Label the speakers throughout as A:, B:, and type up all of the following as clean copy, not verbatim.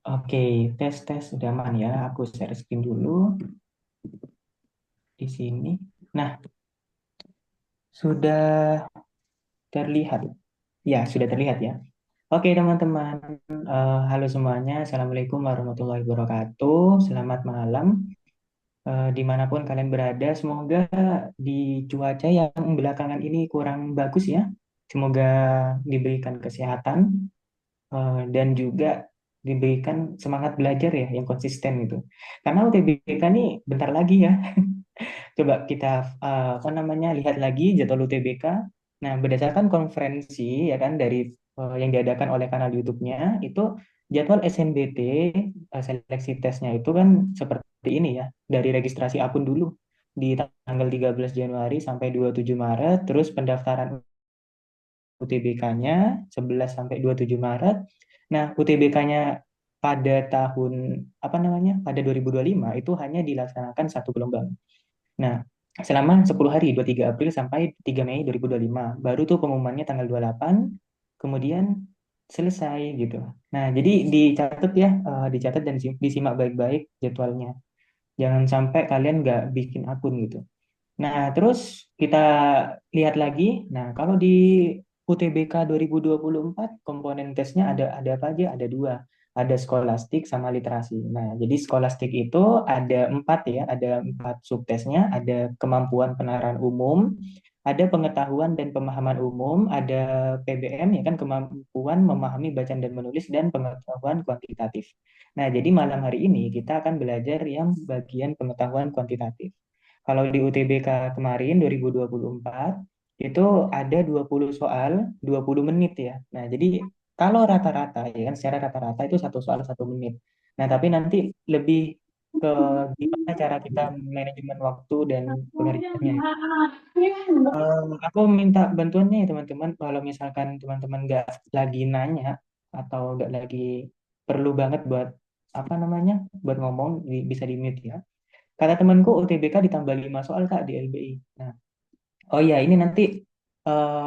A: Oke, tes udah aman ya. Aku share screen dulu di sini. Nah, sudah terlihat. Ya, sudah terlihat ya. Oke, teman-teman. Halo semuanya. Assalamualaikum warahmatullahi wabarakatuh. Selamat malam. Dimanapun kalian berada, semoga di cuaca yang belakangan ini kurang bagus ya. Semoga diberikan kesehatan dan juga diberikan semangat belajar ya yang konsisten gitu. Karena UTBK ini bentar lagi ya. Coba kita apa namanya lihat lagi jadwal UTBK. Nah, berdasarkan konferensi ya kan dari yang diadakan oleh kanal YouTube-nya itu jadwal SNBT seleksi tesnya itu kan seperti ini ya. Dari registrasi akun dulu di tanggal 13 Januari sampai 27 Maret, terus pendaftaran UTBK-nya 11 sampai 27 Maret. Nah, UTBK-nya pada tahun apa namanya? Pada 2025 itu hanya dilaksanakan satu gelombang. Nah, selama 10 hari, 23 April sampai 3 Mei 2025. Baru tuh pengumumannya tanggal 28, kemudian selesai gitu. Nah, jadi dicatat ya, dicatat dan disimak baik-baik jadwalnya. Jangan sampai kalian nggak bikin akun gitu. Nah, terus kita lihat lagi. Nah, kalau di UTBK 2024 komponen tesnya ada apa aja? Ada dua. Ada skolastik sama literasi. Nah, jadi skolastik itu ada empat ya, ada empat subtesnya. Ada kemampuan penerapan umum, ada pengetahuan dan pemahaman umum, ada PBM ya kan kemampuan memahami bacaan dan menulis dan pengetahuan kuantitatif. Nah, jadi malam hari ini kita akan belajar yang bagian pengetahuan kuantitatif. Kalau di UTBK kemarin 2024 itu ada 20 soal 20 menit ya. Nah, jadi kalau rata-rata ya kan secara rata-rata itu satu soal 1 menit. Nah, tapi nanti lebih ke gimana cara kita manajemen waktu dan pengerjaannya. Aku minta bantuannya ya teman-teman. Kalau misalkan teman-teman nggak lagi nanya atau nggak lagi perlu banget buat apa namanya buat ngomong bisa di mute ya. Kata temanku UTBK ditambah 5 soal Kak di LBI. Nah, oh ya ini nanti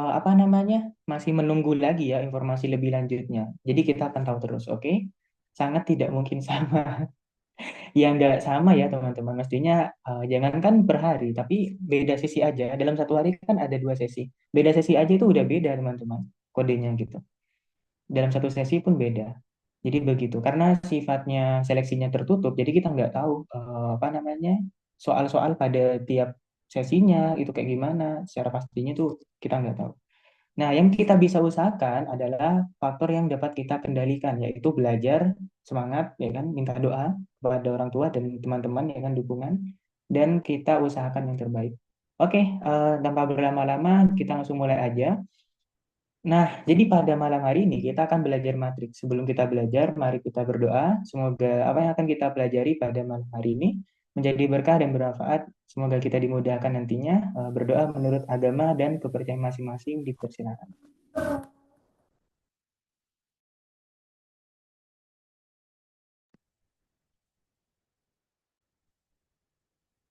A: apa namanya masih menunggu lagi ya informasi lebih lanjutnya. Jadi kita akan tahu terus, oke? Sangat tidak mungkin sama. Yang nggak sama ya teman-teman. Mestinya jangankan per hari, tapi beda sesi aja. Dalam satu hari kan ada dua sesi. Beda sesi aja itu udah beda teman-teman. Kodenya gitu. Dalam satu sesi pun beda. Jadi begitu. Karena sifatnya seleksinya tertutup, jadi kita nggak tahu apa namanya soal-soal pada tiap sesinya itu kayak gimana. Secara pastinya tuh kita nggak tahu. Nah, yang kita bisa usahakan adalah faktor yang dapat kita kendalikan, yaitu belajar, semangat, ya kan, minta doa kepada orang tua dan teman-teman, ya kan, dukungan, dan kita usahakan yang terbaik. Oke, tanpa berlama-lama, kita langsung mulai aja. Nah, jadi pada malam hari ini kita akan belajar matriks. Sebelum kita belajar, mari kita berdoa. Semoga apa yang akan kita pelajari pada malam hari ini menjadi berkah dan bermanfaat. Semoga kita dimudahkan nantinya berdoa menurut agama dan kepercayaan masing-masing dipersilakan.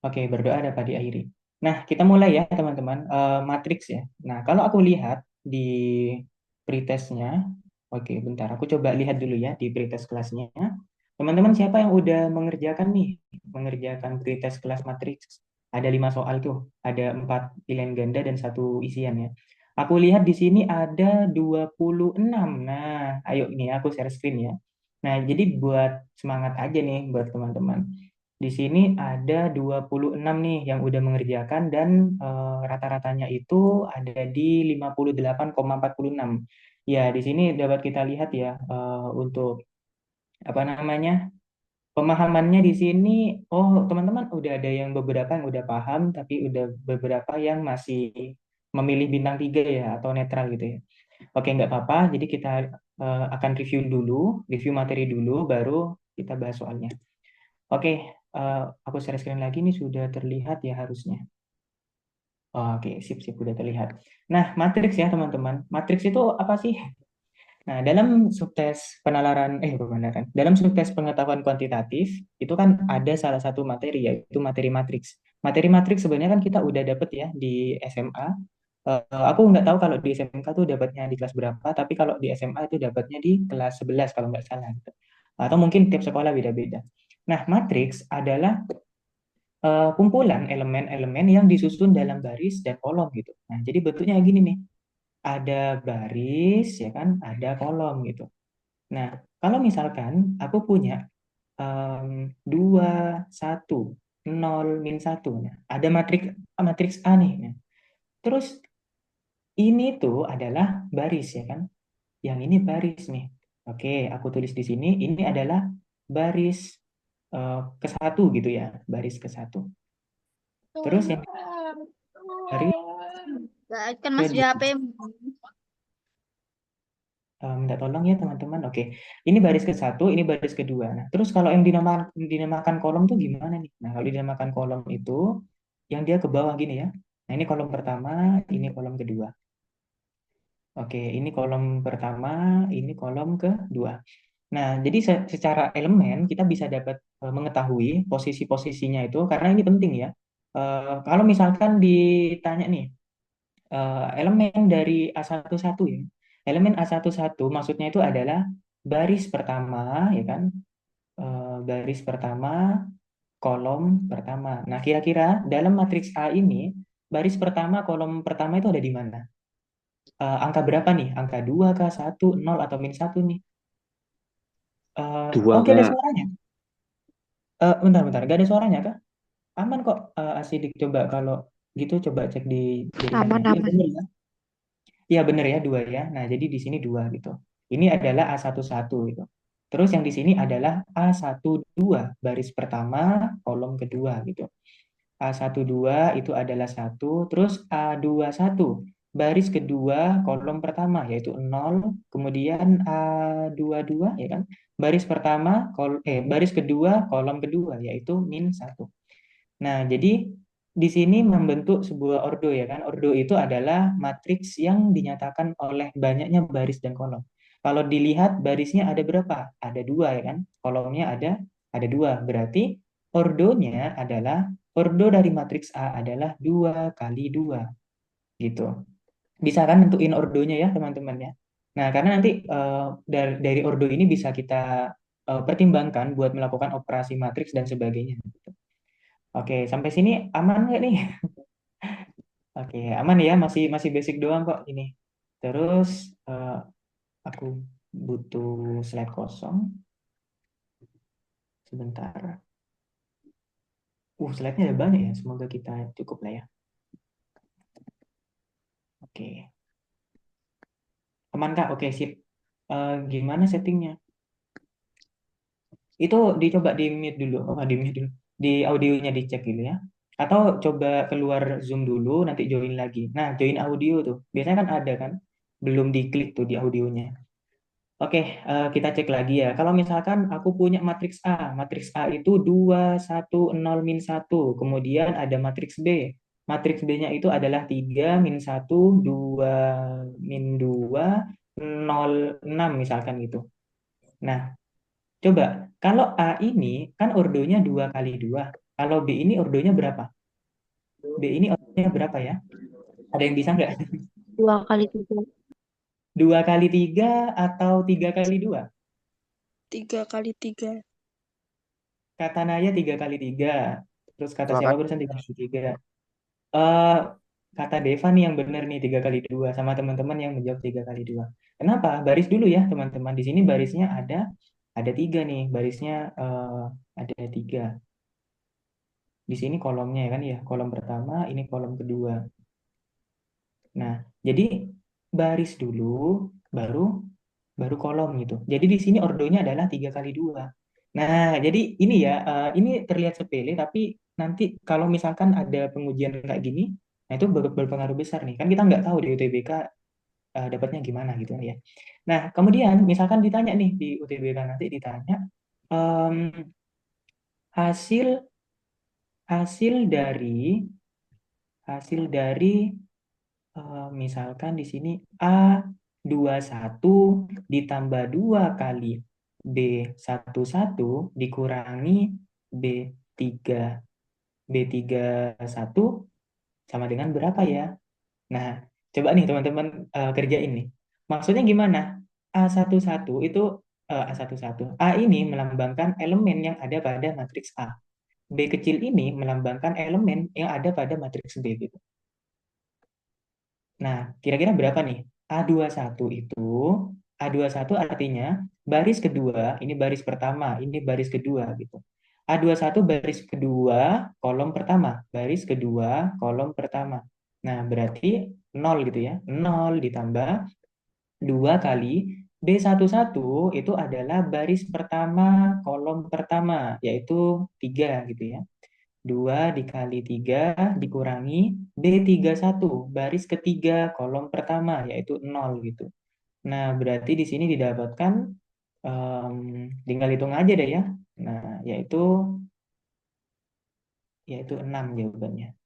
A: Oke, berdoa dapat diakhiri. Nah, kita mulai ya, teman-teman. Matriks ya. Nah, kalau aku lihat di pretestnya, oke, bentar. Aku coba lihat dulu ya di pretest kelasnya. Teman-teman, siapa yang udah mengerjakan nih? Mengerjakan pretest kelas matriks. Ada 5 soal tuh. Ada 4 pilihan ganda dan satu isian ya. Aku lihat di sini ada 26. Nah, ayo ini aku share screen ya. Nah, jadi buat semangat aja nih buat teman-teman. Di sini ada 26 nih yang udah mengerjakan dan rata-ratanya itu ada di 58,46. Ya, di sini dapat kita lihat ya untuk apa namanya? Pemahamannya di sini oh, teman-teman udah ada yang beberapa yang udah paham tapi udah beberapa yang masih memilih bintang 3 ya atau netral gitu ya. Oke, nggak apa-apa. Jadi kita akan review dulu, review materi dulu baru kita bahas soalnya. Oke, aku share screen lagi nih sudah terlihat ya harusnya. Oke, sip-sip udah terlihat. Nah, matriks ya teman-teman. Matriks itu apa sih? Nah, dalam subtes penalaran, penalaran, dalam subtes pengetahuan kuantitatif, itu kan ada salah satu materi, yaitu materi matriks. Materi matriks sebenarnya kan kita udah dapet ya di SMA. Aku nggak tahu kalau di SMK tuh dapatnya di kelas berapa, tapi kalau di SMA itu dapatnya di kelas 11 kalau nggak salah. Gitu. Atau mungkin tiap sekolah beda-beda. Nah, matriks adalah kumpulan elemen-elemen yang disusun dalam baris dan kolom gitu. Nah, jadi bentuknya gini nih. Ada baris, ya kan? Ada kolom gitu. Nah, kalau misalkan aku punya 2, 1, 0, min 1. Nah, ada matriks matriks A nih. Nah, terus ini tuh adalah baris, ya kan? Yang ini baris nih. Oke, aku tulis di sini. Ini adalah baris ke satu gitu ya. Baris ke satu. Terus yang baris
B: Gak kan Mas di
A: kedua.
B: HP.
A: Minta tolong ya teman-teman. Oke, ini baris ke satu, ini baris kedua. Nah, terus kalau yang dinamakan kolom tuh gimana nih? Nah, kalau dinamakan kolom itu yang dia ke bawah gini ya. Nah, ini kolom pertama, ini kolom kedua. Oke, ini kolom pertama, ini kolom kedua. Nah, jadi secara elemen kita bisa dapat mengetahui posisi-posisinya itu karena ini penting ya. Kalau misalkan ditanya nih, elemen dari A11 ya. Elemen A11 maksudnya itu adalah baris pertama, ya kan? Baris pertama, kolom pertama. Nah, kira-kira dalam matriks A ini, baris pertama, kolom pertama itu ada di mana? Angka berapa nih? Angka 2 kah, 1, 0, atau min 1 nih?
C: Dua,
A: Oke, ada
C: Kak.
A: suaranya. Bentar, gak ada suaranya kah? Aman kok, Asidik. Coba kalau gitu, coba cek di jaringannya.
B: Aman
A: Iya,
B: aman.
A: bener ya? Iya bener ya, dua ya. Nah, jadi di sini dua gitu. Ini adalah A11 gitu. Terus yang di sini adalah A12, baris pertama, kolom kedua gitu. A12 itu adalah satu, terus A21, baris kedua, kolom pertama, yaitu nol. Kemudian A22, ya kan? Baris pertama, baris kedua, kolom kedua, yaitu min satu. Nah, jadi di sini membentuk sebuah ordo ya kan. Ordo itu adalah matriks yang dinyatakan oleh banyaknya baris dan kolom. Kalau dilihat barisnya ada berapa? Ada dua ya kan. Kolomnya ada dua. Berarti ordonya adalah ordo dari matriks A adalah 2 kali 2 gitu. Bisa kan nentuin ordonya ya teman-teman ya. Nah, karena nanti dari ordo ini bisa kita pertimbangkan buat melakukan operasi matriks dan sebagainya. Oke, sampai sini aman nggak nih? Oke, aman ya, masih masih basic doang kok ini. Terus aku butuh slide kosong sebentar. Slide-nya ada banyak ya. Semoga kita cukup lah ya. Oke, aman Kak? Oke, sip. Gimana settingnya? Itu dicoba di mute dulu. Oh, di mute dulu. Di audionya dicek dulu ya. Atau coba keluar Zoom dulu, nanti join lagi. Nah, join audio tuh. Biasanya kan ada kan? Belum diklik tuh di audionya. Oke, kita cek lagi ya. Kalau misalkan aku punya matriks A itu 2, 1, 0, min 1. Kemudian ada matriks B. Matriks B-nya itu adalah 3, min 1, 2, min 2, 0, 6 misalkan gitu. Nah, coba. Kalau A ini kan ordonya 2 kali 2. Kalau B ini ordonya berapa? B ini ordonya berapa ya? Ada yang bisa nggak?
B: 2 kali 3.
A: 2 kali 3 atau 3 kali 2?
D: 3 kali 3.
A: Kata Naya 3 kali 3. Terus kata
C: Dua
A: siapa
C: kali.
A: barusan 3 kali 3? Eh, kata Deva nih yang benar nih 3 kali 2. Sama teman-teman yang menjawab 3 kali 2. Kenapa? Baris dulu ya teman-teman. Di sini barisnya ada 3 nih. Barisnya ada 3. Di sini kolomnya ya kan ya. Kolom pertama, ini kolom kedua. Nah, jadi baris dulu, baru baru kolom gitu. Jadi di sini ordonya adalah 3 kali 2. Nah, jadi ini ya, ini terlihat sepele, tapi nanti kalau misalkan ada pengujian kayak gini, nah itu berpengaruh besar nih. Kan kita nggak tahu di UTBK dapatnya gimana gitu ya. Nah, kemudian misalkan ditanya nih di UTBK nanti ditanya em, hasil hasil dari hasil dari misalkan di sini A21 ditambah 2 kali B11 dikurangi B3 B31 sama dengan berapa ya? Nah, coba nih teman-teman kerjain nih. Maksudnya gimana? A11 itu A11. A ini melambangkan elemen yang ada pada matriks A. B kecil ini melambangkan elemen yang ada pada matriks B gitu. Nah, kira-kira berapa nih? A21 itu, A21 artinya baris kedua, ini baris pertama, ini baris kedua gitu. A21 baris kedua, kolom pertama, baris kedua, kolom pertama. Nah, berarti 0 gitu ya. 0 ditambah 2 kali B11 itu adalah baris pertama, kolom pertama, yaitu 3 gitu ya. 2 dikali 3 dikurangi B31, baris ketiga, kolom pertama, yaitu 0 gitu. Nah, berarti di sini didapatkan, tinggal hitung aja deh ya. Nah, yaitu 6 jawabannya.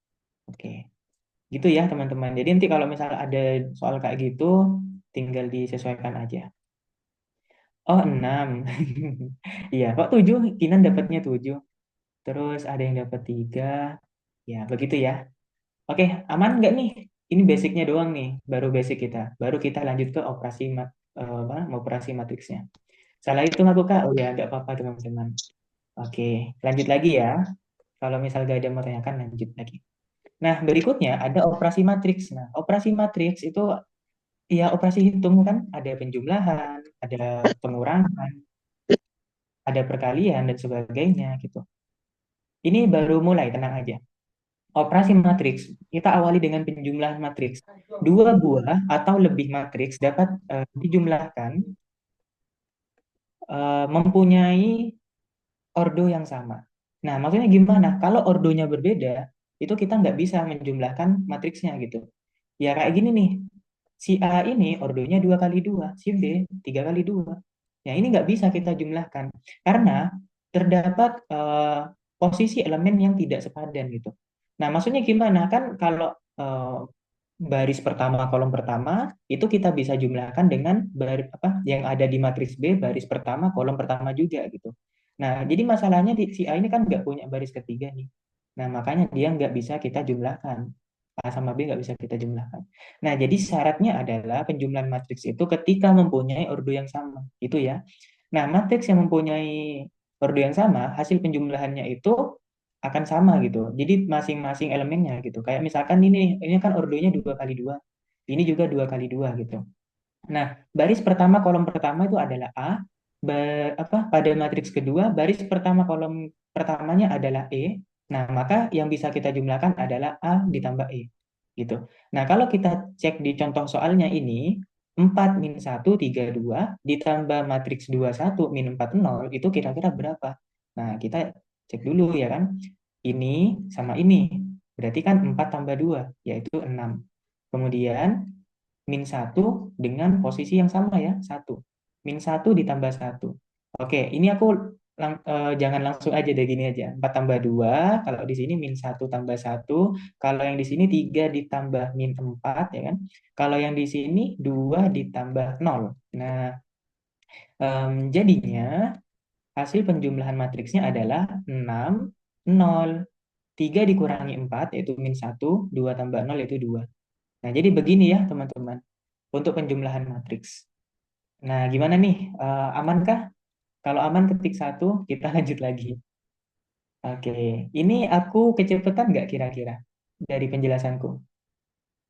A: Oke, gitu ya teman-teman. Jadi nanti kalau misal ada soal kayak gitu, tinggal disesuaikan aja. Oh, 6. Iya, kok 7? Kinan dapatnya 7. Terus ada yang dapat 3. Ya, begitu ya. Oke, aman nggak nih? Ini basicnya doang nih, baru basic kita. Baru kita lanjut ke operasi matriksnya. Salah hitung aku, Kak. Oh ya, nggak apa-apa teman-teman. Oke, lanjut lagi ya. Kalau misal gak ada yang mau tanyakan, lanjut lagi. Nah, berikutnya ada operasi matriks. Nah, operasi matriks itu ya operasi hitung kan, ada penjumlahan, ada pengurangan, ada perkalian dan sebagainya gitu. Ini baru mulai, tenang aja. Operasi matriks, kita awali dengan penjumlahan matriks. Dua buah atau lebih matriks dapat dijumlahkan mempunyai ordo yang sama. Nah, maksudnya gimana? Kalau ordonya berbeda, itu kita nggak bisa menjumlahkan matriksnya gitu. Ya kayak gini nih, si A ini ordonya 2 kali 2, si B 3 kali 2. Ya ini nggak bisa kita jumlahkan, karena terdapat posisi elemen yang tidak sepadan gitu. Nah, maksudnya gimana? Kan kalau eh, baris pertama, kolom pertama, itu kita bisa jumlahkan dengan yang ada di matriks B, baris pertama, kolom pertama juga gitu. Nah, jadi masalahnya di si A ini kan nggak punya baris ketiga nih. Nah, makanya dia nggak bisa kita jumlahkan. A sama B nggak bisa kita jumlahkan. Nah, jadi syaratnya adalah penjumlahan matriks itu ketika mempunyai ordo yang sama. Itu ya. Nah, matriks yang mempunyai ordo yang sama, hasil penjumlahannya itu akan sama gitu. Jadi masing-masing elemennya gitu. Kayak misalkan ini kan ordonya 2 kali 2. Ini juga 2 kali 2 gitu. Nah, baris pertama kolom pertama itu adalah A. Pada matriks kedua, baris pertama kolom pertamanya adalah E. Nah, maka yang bisa kita jumlahkan adalah A ditambah E. Gitu. Nah, kalau kita cek di contoh soalnya ini, 4 min 1, 3, 2, ditambah matriks 2, 1, min 4, 0, itu kira-kira berapa? Nah, kita cek dulu ya kan. Ini sama ini. Berarti kan 4 tambah 2, yaitu 6. Kemudian min 1 dengan posisi yang sama ya, 1. Min 1 ditambah 1. Oke, ini aku jangan langsung aja deh gini aja. 4 tambah 2, kalau di sini min 1 tambah 1, kalau yang di sini 3 ditambah min 4 ya kan. Kalau yang di sini 2 ditambah 0. Nah, jadinya hasil penjumlahan matriksnya adalah 6, 0. 3 dikurangi 4 yaitu min 1, 2 tambah 0 yaitu 2. Nah, jadi begini ya teman-teman untuk penjumlahan matriks. Nah, gimana nih? Amankah? Kalau aman ketik satu, kita lanjut lagi. Oke, ini aku kecepatan nggak kira-kira dari penjelasanku?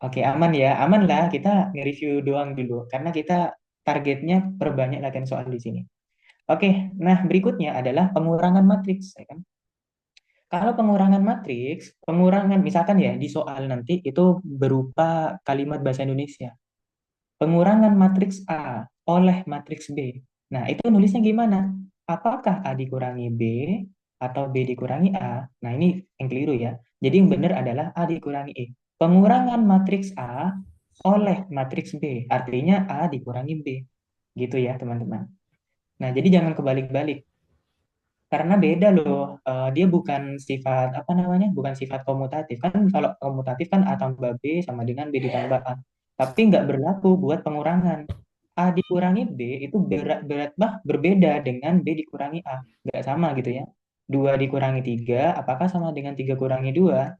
A: Oke, aman ya. Aman lah, kita nge-review doang dulu. Karena kita targetnya perbanyak latihan soal di sini. Oke, nah berikutnya adalah pengurangan matriks. Ya kan? Kalau pengurangan matriks, pengurangan misalkan ya di soal nanti itu berupa kalimat bahasa Indonesia. Pengurangan matriks A oleh matriks B. Nah, itu nulisnya gimana? Apakah A dikurangi B atau B dikurangi A? Nah, ini yang keliru ya. Jadi yang benar adalah A dikurangi E. Pengurangan matriks A oleh matriks B. Artinya A dikurangi B. Gitu ya, teman-teman. Nah, jadi jangan kebalik-balik. Karena beda loh. Dia bukan sifat, apa namanya? Bukan sifat komutatif. Kan kalau komutatif kan A tambah B sama dengan B ditambah A. Tapi nggak berlaku buat pengurangan. A dikurangi B itu berbeda dengan B dikurangi A. Nggak sama gitu ya. 2 dikurangi 3, apakah sama dengan 3 kurangi 2?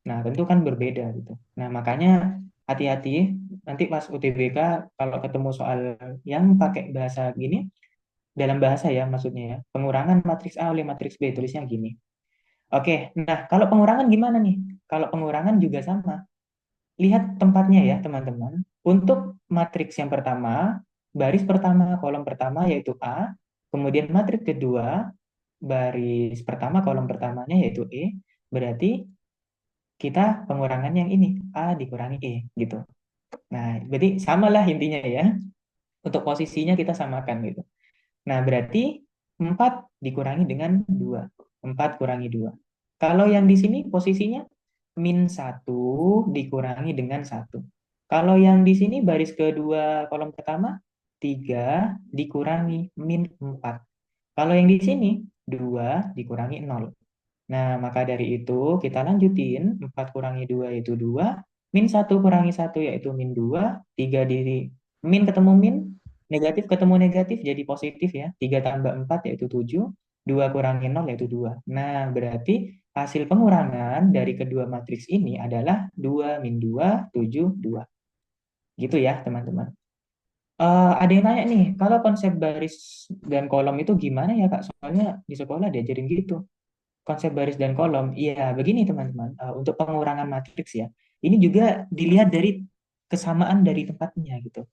A: Nah, tentu kan berbeda gitu. Nah, makanya hati-hati nanti pas UTBK kalau ketemu soal yang pakai bahasa gini, Dalam bahasa ya maksudnya ya. Pengurangan matriks A oleh matriks B, tulisnya gini. Oke, nah kalau pengurangan gimana nih? Kalau pengurangan juga sama. Lihat tempatnya ya teman-teman. Untuk matriks yang pertama, baris pertama, kolom pertama yaitu A. Kemudian matriks kedua, baris pertama, kolom pertamanya yaitu E. Berarti kita pengurangan yang ini, A dikurangi E gitu. Nah, berarti samalah intinya ya. Untuk posisinya kita samakan gitu. Nah, berarti 4 dikurangi dengan 2. 4 kurangi 2. Kalau yang di sini posisinya -1 dikurangi dengan 1. Kalau yang di sini baris kedua kolom pertama, 3 dikurangi -4. Kalau yang di sini, 2 dikurangi 0. Nah, maka dari itu kita lanjutin. 4 kurangi 2 yaitu 2. -1 kurangi 1 yaitu -2. 3 di min ketemu min. Negatif ketemu negatif jadi positif ya. 3 tambah 4 yaitu 7. 2 kurangi 0 yaitu 2. Nah, berarti hasil pengurangan dari kedua matriks ini adalah 2 min 2, 7, 2. Gitu ya, teman-teman. Ada yang tanya nih, kalau konsep baris dan kolom itu gimana ya, Kak? Soalnya di sekolah diajarin gitu. Konsep baris dan kolom. Iya, begini teman-teman. Untuk pengurangan matriks ya, ini juga dilihat dari kesamaan dari tempatnya gitu.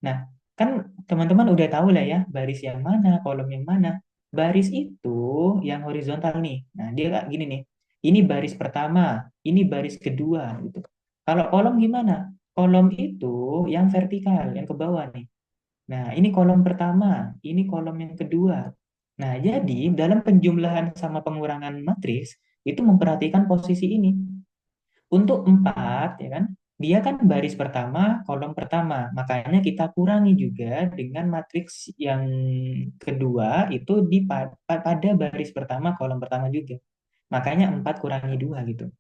A: Nah, kan teman-teman udah tahu lah ya, baris yang mana, kolom yang mana. Baris itu yang horizontal nih. Nah, dia kayak gini nih. Ini baris pertama, ini baris kedua gitu. Kalau kolom gimana? Kolom itu yang vertikal, yang ke bawah nih. Nah, ini kolom pertama, ini kolom yang kedua. Nah, jadi dalam penjumlahan sama pengurangan matriks itu memperhatikan posisi ini. Untuk 4, ya kan, dia kan baris pertama, kolom pertama. Makanya kita kurangi juga dengan matriks yang kedua itu pada baris pertama, kolom pertama juga. Makanya 4 kurangi 2 gitu.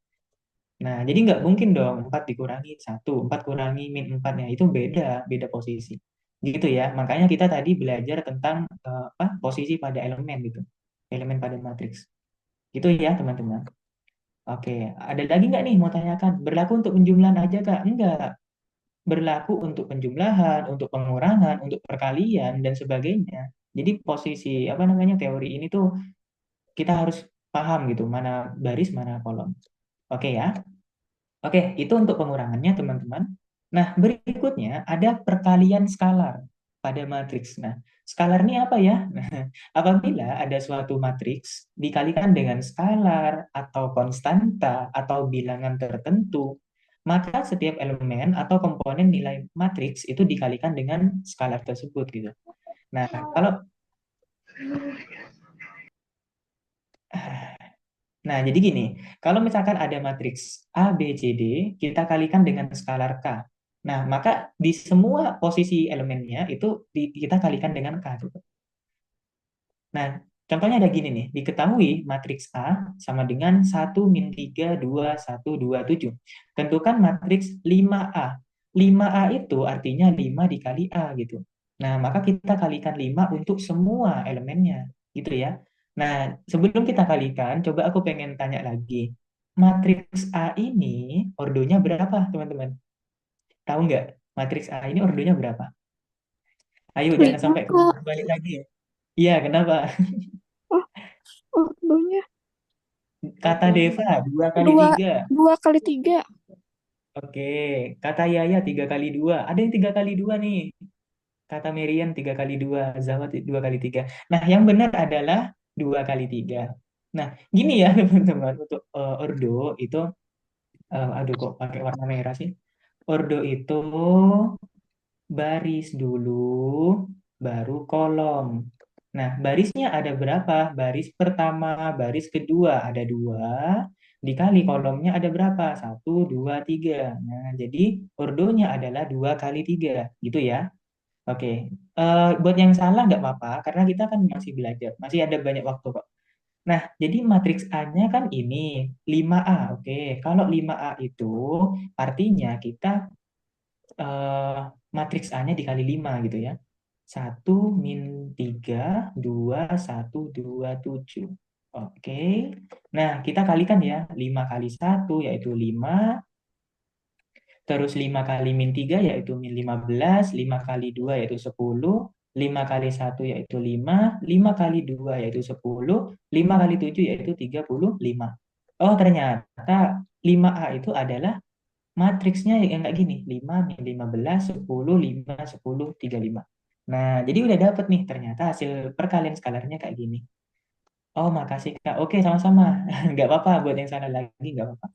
A: Nah, jadi nggak mungkin dong 4 dikurangi 1, 4 kurangi min 4-nya. Itu beda, beda posisi. Gitu ya. Makanya kita tadi belajar tentang posisi pada elemen gitu. Elemen pada matriks. Gitu ya, teman-teman. Oke, ada lagi nggak nih mau tanyakan? Berlaku untuk penjumlahan aja, Kak? Enggak. Berlaku untuk penjumlahan, untuk pengurangan, untuk perkalian, dan sebagainya. Jadi posisi, apa namanya, teori ini tuh kita harus paham gitu, mana baris, mana kolom. Oke ya? Oke, itu untuk pengurangannya, teman-teman. Nah, berikutnya ada perkalian skalar pada matriks. Nah, skalar ini apa ya? Nah, apabila ada suatu matriks dikalikan dengan skalar atau konstanta atau bilangan tertentu, maka setiap elemen atau komponen nilai matriks itu dikalikan dengan skalar tersebut gitu. Nah, kalau Nah, jadi gini, kalau misalkan ada matriks A, B, C, D, kita kalikan dengan skalar K. Nah, maka di semua posisi elemennya itu kita kalikan dengan K. Gitu. Nah, contohnya ada gini nih, diketahui matriks A sama dengan 1 min 3 2 1 2 7. Tentukan matriks 5A. 5A itu artinya 5 dikali A gitu. Nah, maka kita kalikan 5 untuk semua elemennya, gitu ya. Nah, sebelum kita kalikan, coba aku pengen tanya lagi. Matriks A ini ordonya berapa, teman-teman? Tahu nggak? Matriks A ini ordonya berapa? Ayo, jangan
B: Lima
A: sampai
B: kak.
A: balik lagi ya. Iya, kenapa?
B: Oh, oh, duanya
A: Kata Deva, 2 kali
B: dua
A: 3.
B: dua kali tiga.
A: Oke, kata Yaya 3 kali 2. Ada yang 3 kali 2 nih. Kata Merian 3 kali 2. Zawad 2 kali 3. Nah, yang benar adalah 2 kali 3. Nah, gini ya teman-teman. Untuk ordo itu, aduh kok pakai warna merah sih. Ordo itu baris dulu, baru kolom. Nah, barisnya ada berapa? Baris pertama, baris kedua ada 2, dikali kolomnya ada berapa? 1, 2, 3. Nah, jadi ordonya adalah 2 kali 3, gitu ya. Oke. Buat yang salah nggak apa-apa, karena kita kan masih belajar, masih ada banyak waktu kok. Nah, jadi matriks A-nya kan ini 5A. Oke, kalau 5A itu artinya kita eh, matriks A-nya dikali 5 gitu ya. 1 min 3 2 1 2 7. Oke. Nah, kita kalikan ya. 5 kali 1 yaitu 5. Terus 5 kali min 3 yaitu min 15. 5 kali 2 yaitu 10. 5 kali satu yaitu 5, 5 kali 2 yaitu 10, 5 kali 7 yaitu 35. Oh, ternyata 5A itu adalah matriksnya yang kayak gini, 5 min 15, 10, 5, 10, 35. Nah, jadi udah dapet nih ternyata hasil perkalian skalarnya kayak gini. Oh, makasih Kak. Oke, sama-sama. Nggak apa-apa buat yang salah lagi, nggak apa-apa.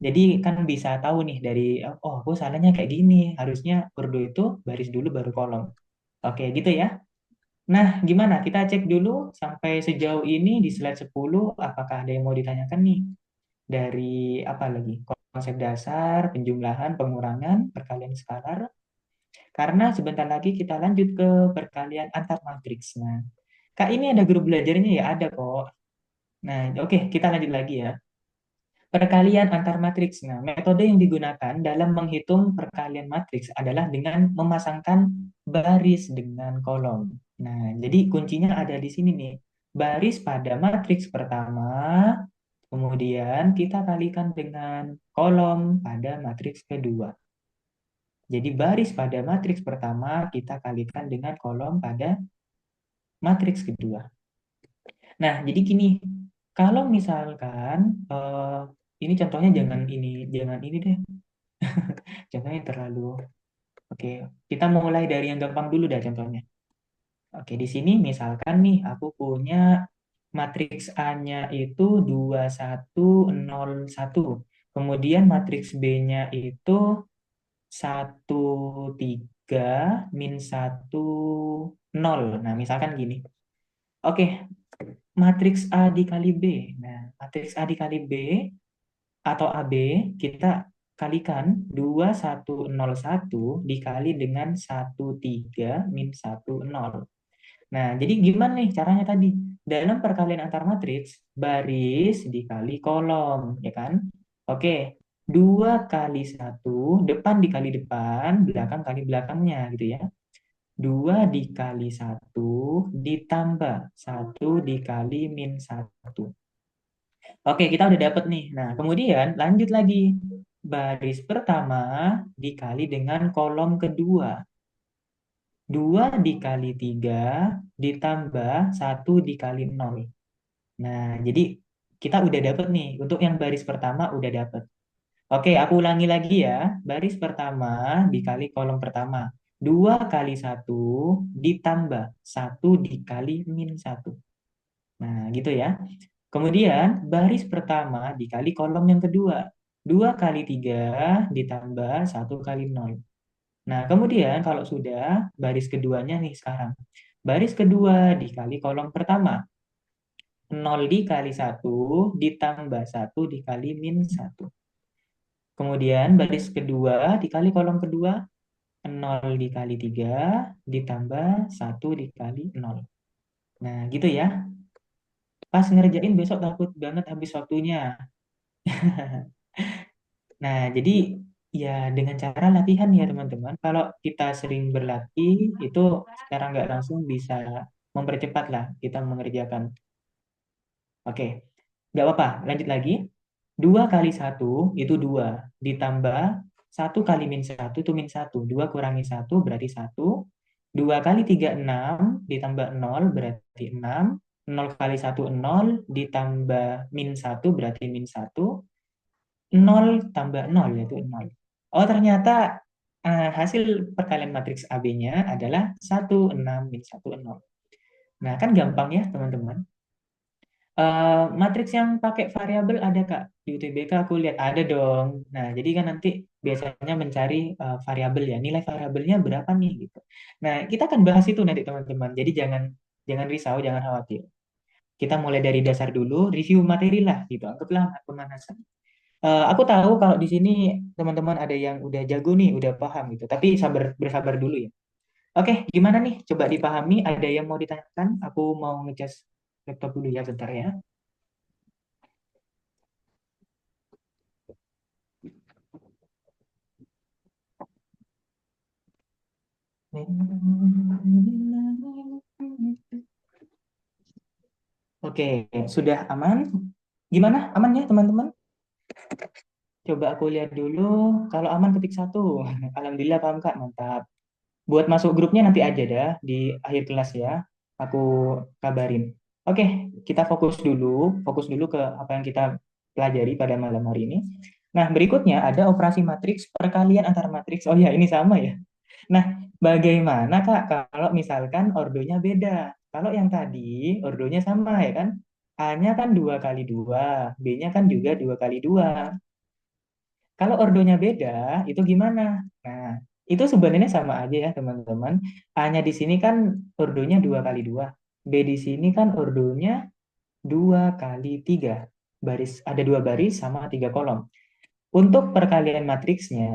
A: Jadi kan bisa tahu nih dari, oh aku salahnya kayak gini. Harusnya Urdu itu baris dulu baru kolom. Oke, gitu ya. Nah, gimana? Kita cek dulu sampai sejauh ini di slide 10, apakah ada yang mau ditanyakan nih? Dari apa lagi? Konsep dasar, penjumlahan, pengurangan, perkalian skalar. Karena sebentar lagi kita lanjut ke perkalian antar matriks. Nah, Kak ini ada grup belajarnya ya? Ada kok. Nah, oke, kita lanjut lagi ya. Perkalian antar matriks. Nah, metode yang digunakan dalam menghitung perkalian matriks adalah dengan memasangkan baris dengan kolom. Nah, jadi kuncinya ada di sini nih. Baris pada matriks pertama, kemudian kita kalikan dengan kolom pada matriks kedua. Jadi baris pada matriks pertama kita kalikan dengan kolom pada matriks kedua. Nah, jadi gini, kalau misalkan ini contohnya jangan ini deh. Contohnya terlalu. Oke, kita mulai dari yang gampang dulu dah contohnya. Oke, di sini misalkan nih aku punya matriks A-nya itu 2101. Kemudian matriks B-nya itu 13 min 10. Nah, misalkan gini. Oke, matriks A dikali B. Nah, matriks A dikali B atau AB kita kalikan 2101 dikali dengan 13 min 10. Nah, jadi gimana nih caranya tadi? Dalam perkalian antar matriks, baris dikali kolom, ya kan? Oke, 2 kali 1, depan dikali depan, belakang kali belakangnya, gitu ya. 2 dikali 1 ditambah 1 dikali min 1. Oke, kita udah dapet nih. Nah, kemudian lanjut lagi. Baris pertama dikali dengan kolom kedua. 2 dikali 3 ditambah 1 dikali 0. Nah, jadi kita udah dapet nih. Untuk yang baris pertama udah dapet. Oke, aku ulangi lagi ya. Baris pertama dikali kolom pertama. 2 kali 1 ditambah 1 dikali min 1. Nah, gitu ya. Kemudian baris pertama dikali kolom yang kedua. 2 kali 3 ditambah 1 kali 0. Nah, kemudian kalau sudah baris keduanya nih sekarang. Baris kedua dikali kolom pertama. 0 dikali 1 ditambah 1 dikali min 1. Kemudian baris kedua dikali kolom kedua. 0 dikali 3 ditambah 1 dikali 0. Nah, gitu ya. Pas ngerjain besok takut banget habis waktunya. Nah, jadi ya dengan cara latihan ya teman-teman. Kalau kita sering berlatih, itu secara nggak langsung bisa mempercepat lah kita mengerjakan. Oke, nggak apa-apa. Lanjut lagi. 2 kali 1 itu 2. Ditambah 1 kali min 1 itu min 1. 2 kurangi 1 berarti 1. 2 kali 3 6. Ditambah 0 berarti 6. 0 kali 1 0. Ditambah min 1 berarti min 1. 0 tambah 0 yaitu 0. Oh, ternyata hasil perkalian matriks AB-nya adalah 16 min 1 0. Nah, kan gampang ya, teman-teman. Matriks yang pakai variabel ada, Kak? Di UTBK aku lihat ada dong. Nah, jadi kan nanti biasanya mencari variabel ya, nilai variabelnya berapa nih gitu. Nah, kita akan bahas itu nanti, teman-teman. Jadi jangan jangan risau, jangan khawatir. Kita mulai dari dasar dulu, review materi lah gitu. Anggaplah pemanasan. Aku tahu kalau di sini teman-teman ada yang udah jago nih, udah paham gitu. Tapi bersabar dulu ya. Oke, gimana nih? Coba dipahami. Ada yang mau ditanyakan? Aku mau ngecas laptop dulu ya, bentar ya. Oke, sudah aman? Gimana? Aman ya, teman-teman? Coba aku lihat dulu. Kalau aman ketik satu. Alhamdulillah paham, Kak. Mantap. Buat masuk grupnya nanti aja dah di akhir kelas ya. Aku kabarin. Oke, kita fokus dulu ke apa yang kita pelajari pada malam hari ini. Nah, berikutnya ada operasi matriks perkalian antar matriks. Oh ya, ini sama ya. Nah, bagaimana Kak kalau misalkan ordonya beda? Kalau yang tadi ordonya sama ya kan? A-nya kan 2 kali 2, B-nya kan juga 2 kali 2. Kalau ordonya beda, itu gimana? Nah, itu sebenarnya sama aja ya teman-teman. A-nya di sini kan ordonya 2 kali 2. B di sini kan ordonya 2 kali 3. Ada 2 baris sama 3 kolom. Untuk perkalian matriksnya,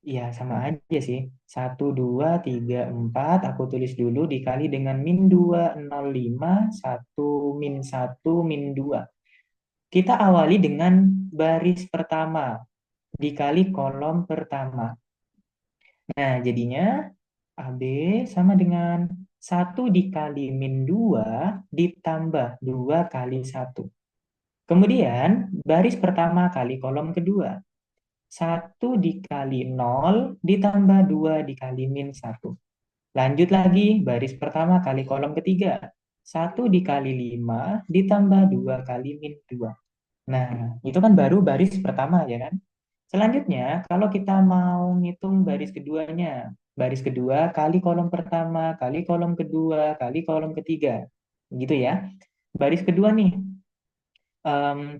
A: ya sama aja sih. 1, 2, 3, 4. Aku tulis dulu dikali dengan min 2, 0, 5, 1, min 1, min 2. Kita awali dengan baris pertama dikali kolom pertama. Nah, jadinya AB sama dengan 1 dikali min 2 ditambah 2 kali 1. Kemudian, baris pertama kali kolom kedua. 1 dikali 0 ditambah 2 dikali min 1. Lanjut lagi, baris pertama kali kolom ketiga. 1 dikali 5 ditambah 2 kali min 2. Nah, itu kan baru baris pertama ya kan? Selanjutnya, kalau kita mau ngitung baris keduanya, baris kedua kali kolom pertama, kali kolom kedua, kali kolom ketiga. Gitu ya. Baris kedua nih, 3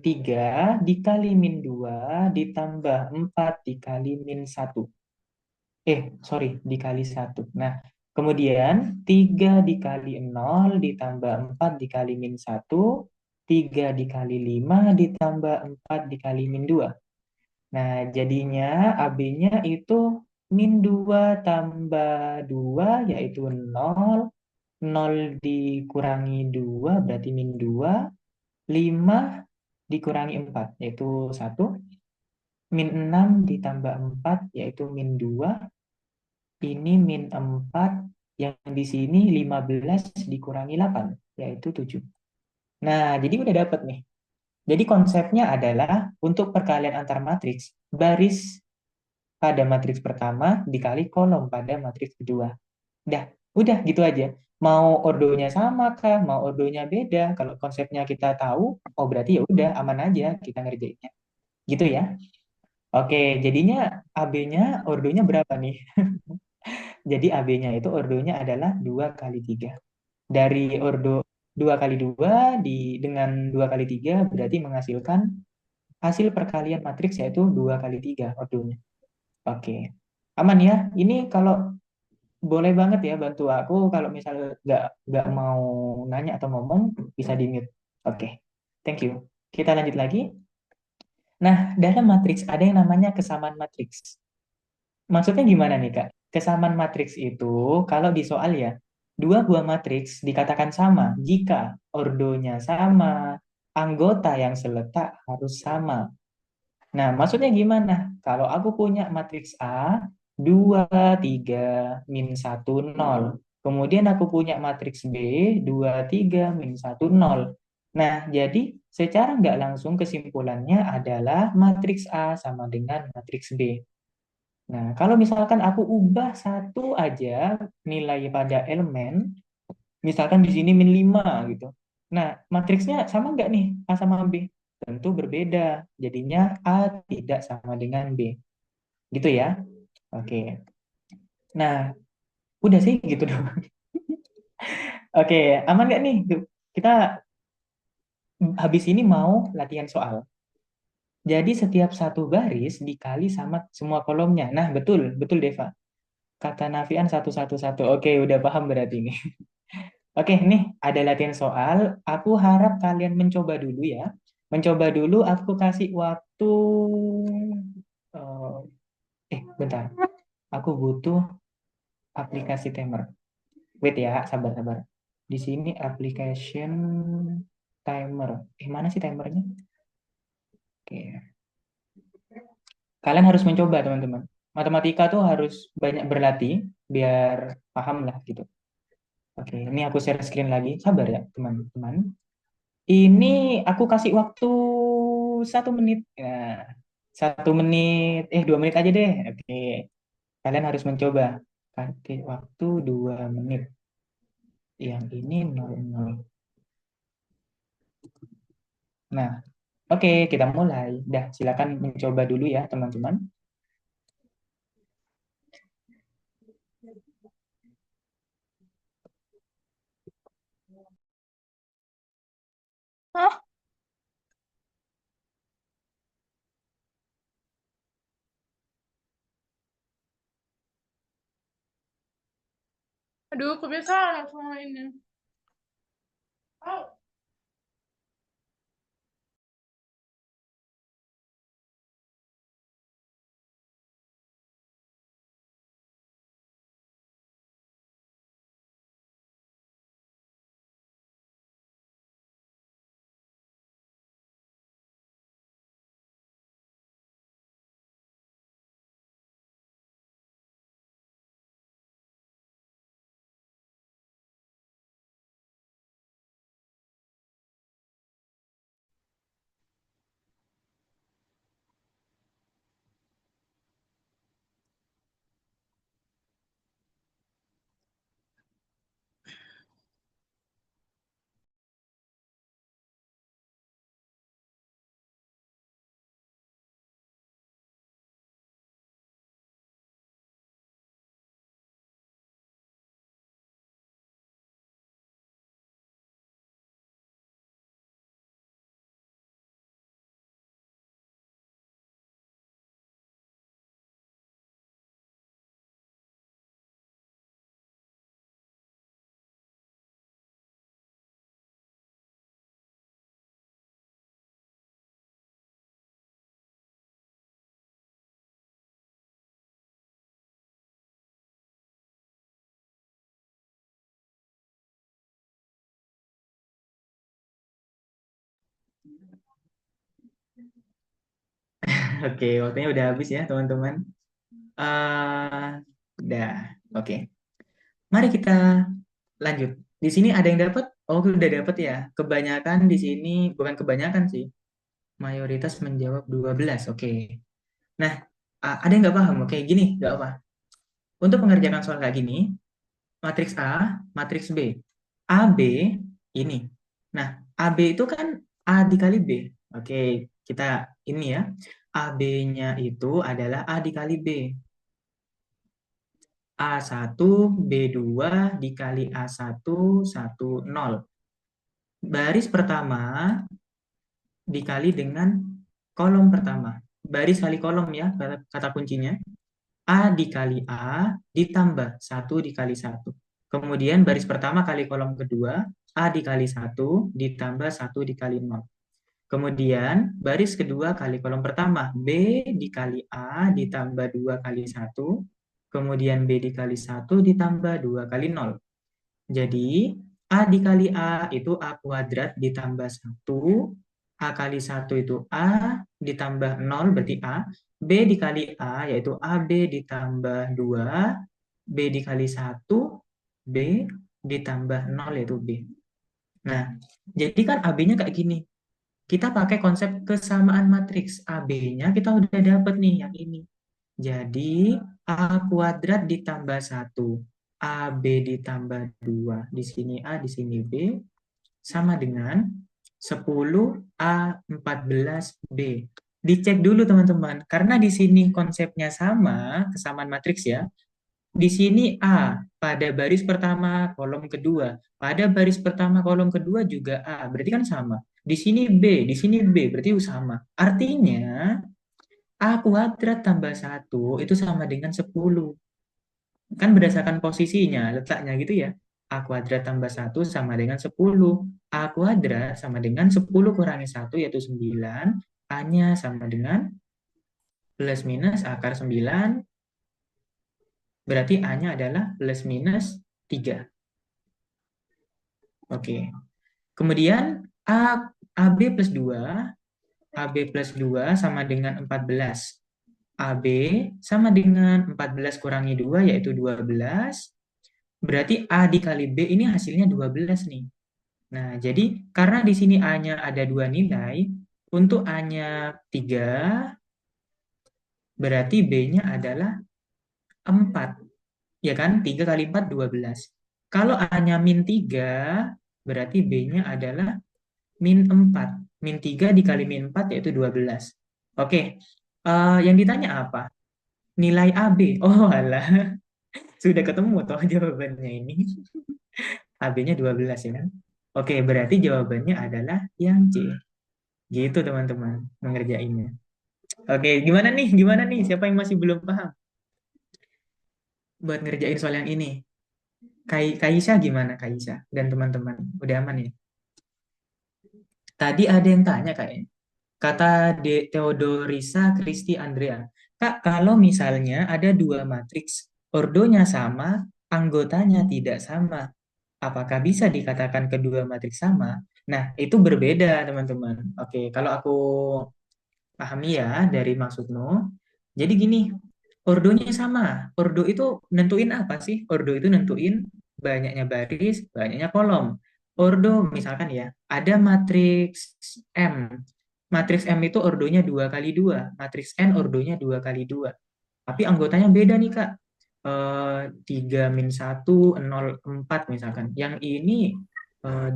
A: dikali min 2 ditambah 4 dikali min 1. Sorry, dikali 1. Nah, kemudian 3 dikali 0 ditambah 4 dikali min 1, 3 dikali 5 ditambah 4 dikali min 2. Nah, jadinya AB-nya itu min 2 tambah 2 yaitu 0. 0 dikurangi 2 berarti min 2. 5 dikurangi 4 yaitu 1. Min 6 ditambah 4 yaitu min 2. Ini min 4 yang di sini 15 dikurangi 8 yaitu 7. Nah, jadi udah dapet nih. Jadi konsepnya adalah untuk perkalian antar matriks, baris pada matriks pertama dikali kolom pada matriks kedua. Udah gitu aja. Mau ordonya sama kah, mau ordonya beda, kalau konsepnya kita tahu, oh berarti ya udah aman aja kita ngerjainnya. Gitu ya. Oke, jadinya AB-nya ordonya berapa nih? Jadi AB-nya itu ordonya adalah 2 kali 3. Dari ordo 2 kali 2 dengan 2 kali 3 berarti menghasilkan hasil perkalian matriks yaitu 2 kali 3 ordonya. Oke. Aman ya. Ini kalau boleh banget ya bantu aku kalau misalnya nggak mau nanya atau ngomong bisa di mute. Oke. Thank you. Kita lanjut lagi. Nah, dalam matriks ada yang namanya kesamaan matriks. Maksudnya gimana nih, Kak? Kesamaan matriks itu kalau di soal ya, dua buah matriks dikatakan sama jika ordonya sama, anggota yang seletak harus sama. Nah, maksudnya gimana? Kalau aku punya matriks A, 2 3 min 1 0. Kemudian aku punya matriks B, 2 3 min 1 0. Nah, jadi secara nggak langsung kesimpulannya adalah matriks A sama dengan matriks B. Nah, kalau misalkan aku ubah satu aja nilai pada elemen, misalkan di sini min 5 gitu. Nah, matriksnya sama nggak nih A sama B? Tentu berbeda. Jadinya A tidak sama dengan B. Gitu ya. Oke. Nah, udah sih gitu dong. Oke, aman nggak nih? Kita habis ini mau latihan soal. Jadi setiap satu baris dikali sama semua kolomnya. Nah, betul, betul Deva. Kata Nafian 111. Oke, udah paham berarti ini. Oke, nih ada latihan soal. Aku harap kalian mencoba dulu ya. Mencoba dulu, aku kasih waktu. eh, Bentar. Aku butuh aplikasi timer. Wait ya, sabar-sabar. Di sini application timer. Mana sih timernya? Oke. Kalian harus mencoba, teman-teman. Matematika tuh harus banyak berlatih biar paham lah gitu. Oke, ini aku share screen lagi. Sabar ya, teman-teman. Ini aku kasih waktu 1 menit. Ya, 1 menit, 2 menit aja deh. Oke, kalian harus mencoba. Pakai waktu 2 menit. Yang ini 00. Nah, oke, kita mulai. Dah, silakan mencoba dulu ya, teman-teman.
B: Hah? Aduh, kebiasaan sama ini. Oh,
A: Oke, waktunya udah habis ya, teman-teman. eh Udah, oke. Mari kita lanjut. Di sini ada yang dapat? Oh, udah dapat ya. Kebanyakan di sini, bukan kebanyakan sih. Mayoritas menjawab 12. Oke. Nah, ada yang nggak paham? Oke, gini, nggak apa. Untuk mengerjakan soal kayak gini, matriks A, matriks B. AB ini. Nah, AB itu kan A dikali B. Oke, kita ini ya. AB-nya itu adalah A dikali B. A1, B2 dikali A1, 1, 0. Baris pertama dikali dengan kolom pertama. Baris kali kolom ya, kata kuncinya. A dikali A ditambah 1 dikali 1. Kemudian baris pertama kali kolom kedua, A dikali 1 ditambah 1 dikali 0. Kemudian baris kedua kali kolom pertama, B dikali A ditambah 2 kali 1. Kemudian B dikali 1 ditambah 2 kali 0. Jadi A dikali A itu A kuadrat ditambah 1. A kali 1 itu A ditambah 0 berarti A. B dikali A yaitu AB ditambah 2. B dikali 1. B ditambah 0 yaitu B. Nah, jadi kan AB-nya kayak gini. Kita pakai konsep kesamaan matriks. AB-nya kita udah dapat nih yang ini. Jadi A kuadrat ditambah 1. AB ditambah 2. Di sini A, di sini B. Sama dengan 10A14B. Dicek dulu teman-teman. Karena di sini konsepnya sama, kesamaan matriks ya. Di sini A pada baris pertama kolom kedua. Pada baris pertama kolom kedua juga A. Berarti kan sama. Di sini B, di sini B. Berarti sama. Artinya A kuadrat tambah 1 itu sama dengan 10. Kan berdasarkan posisinya, letaknya gitu ya. A kuadrat tambah 1 sama dengan 10. A kuadrat sama dengan 10 kurangi 1 yaitu 9. A-nya sama dengan plus minus akar 9. Berarti A-nya adalah plus minus 3. Oke. Kemudian AB plus 2. AB plus 2 sama dengan 14. AB sama dengan 14 kurangi 2 yaitu 12. Berarti A dikali B ini hasilnya 12 nih. Nah, jadi karena di sini A-nya ada dua nilai, untuk A-nya 3, berarti B-nya adalah 4. Ya kan? 3 kali 4, 12. Kalau A-nya min 3, berarti B-nya adalah min 4. Min 3 dikali min 4 yaitu 12. Oke, yang ditanya apa? Nilai AB. Oh alah, sudah ketemu toh jawabannya ini. AB-nya 12 ya kan? Oke, berarti jawabannya adalah yang C. Gitu teman-teman, mengerjainnya. Oke, gimana nih? Gimana nih? Siapa yang masih belum paham buat ngerjain soal yang ini? Kaisa gimana Kaisa dan teman-teman? Udah aman ya? Tadi ada yang tanya kayaknya. Kata Theodorisa Kristi Andrea. Kak, kalau misalnya ada dua matriks, ordonya sama, anggotanya tidak sama, apakah bisa dikatakan kedua matriks sama? Nah, itu berbeda, teman-teman. Oke, kalau aku pahami ya dari maksudmu. Jadi gini, ordonya sama. Ordo itu nentuin apa sih? Ordo itu nentuin banyaknya baris, banyaknya kolom. Ordo misalkan ya, ada matriks M. Matriks M itu ordonya 2 kali 2. Matriks N ordonya 2 kali 2. Tapi anggotanya beda nih, Kak. 3 min 1, 0, 4 misalkan. Yang ini 2,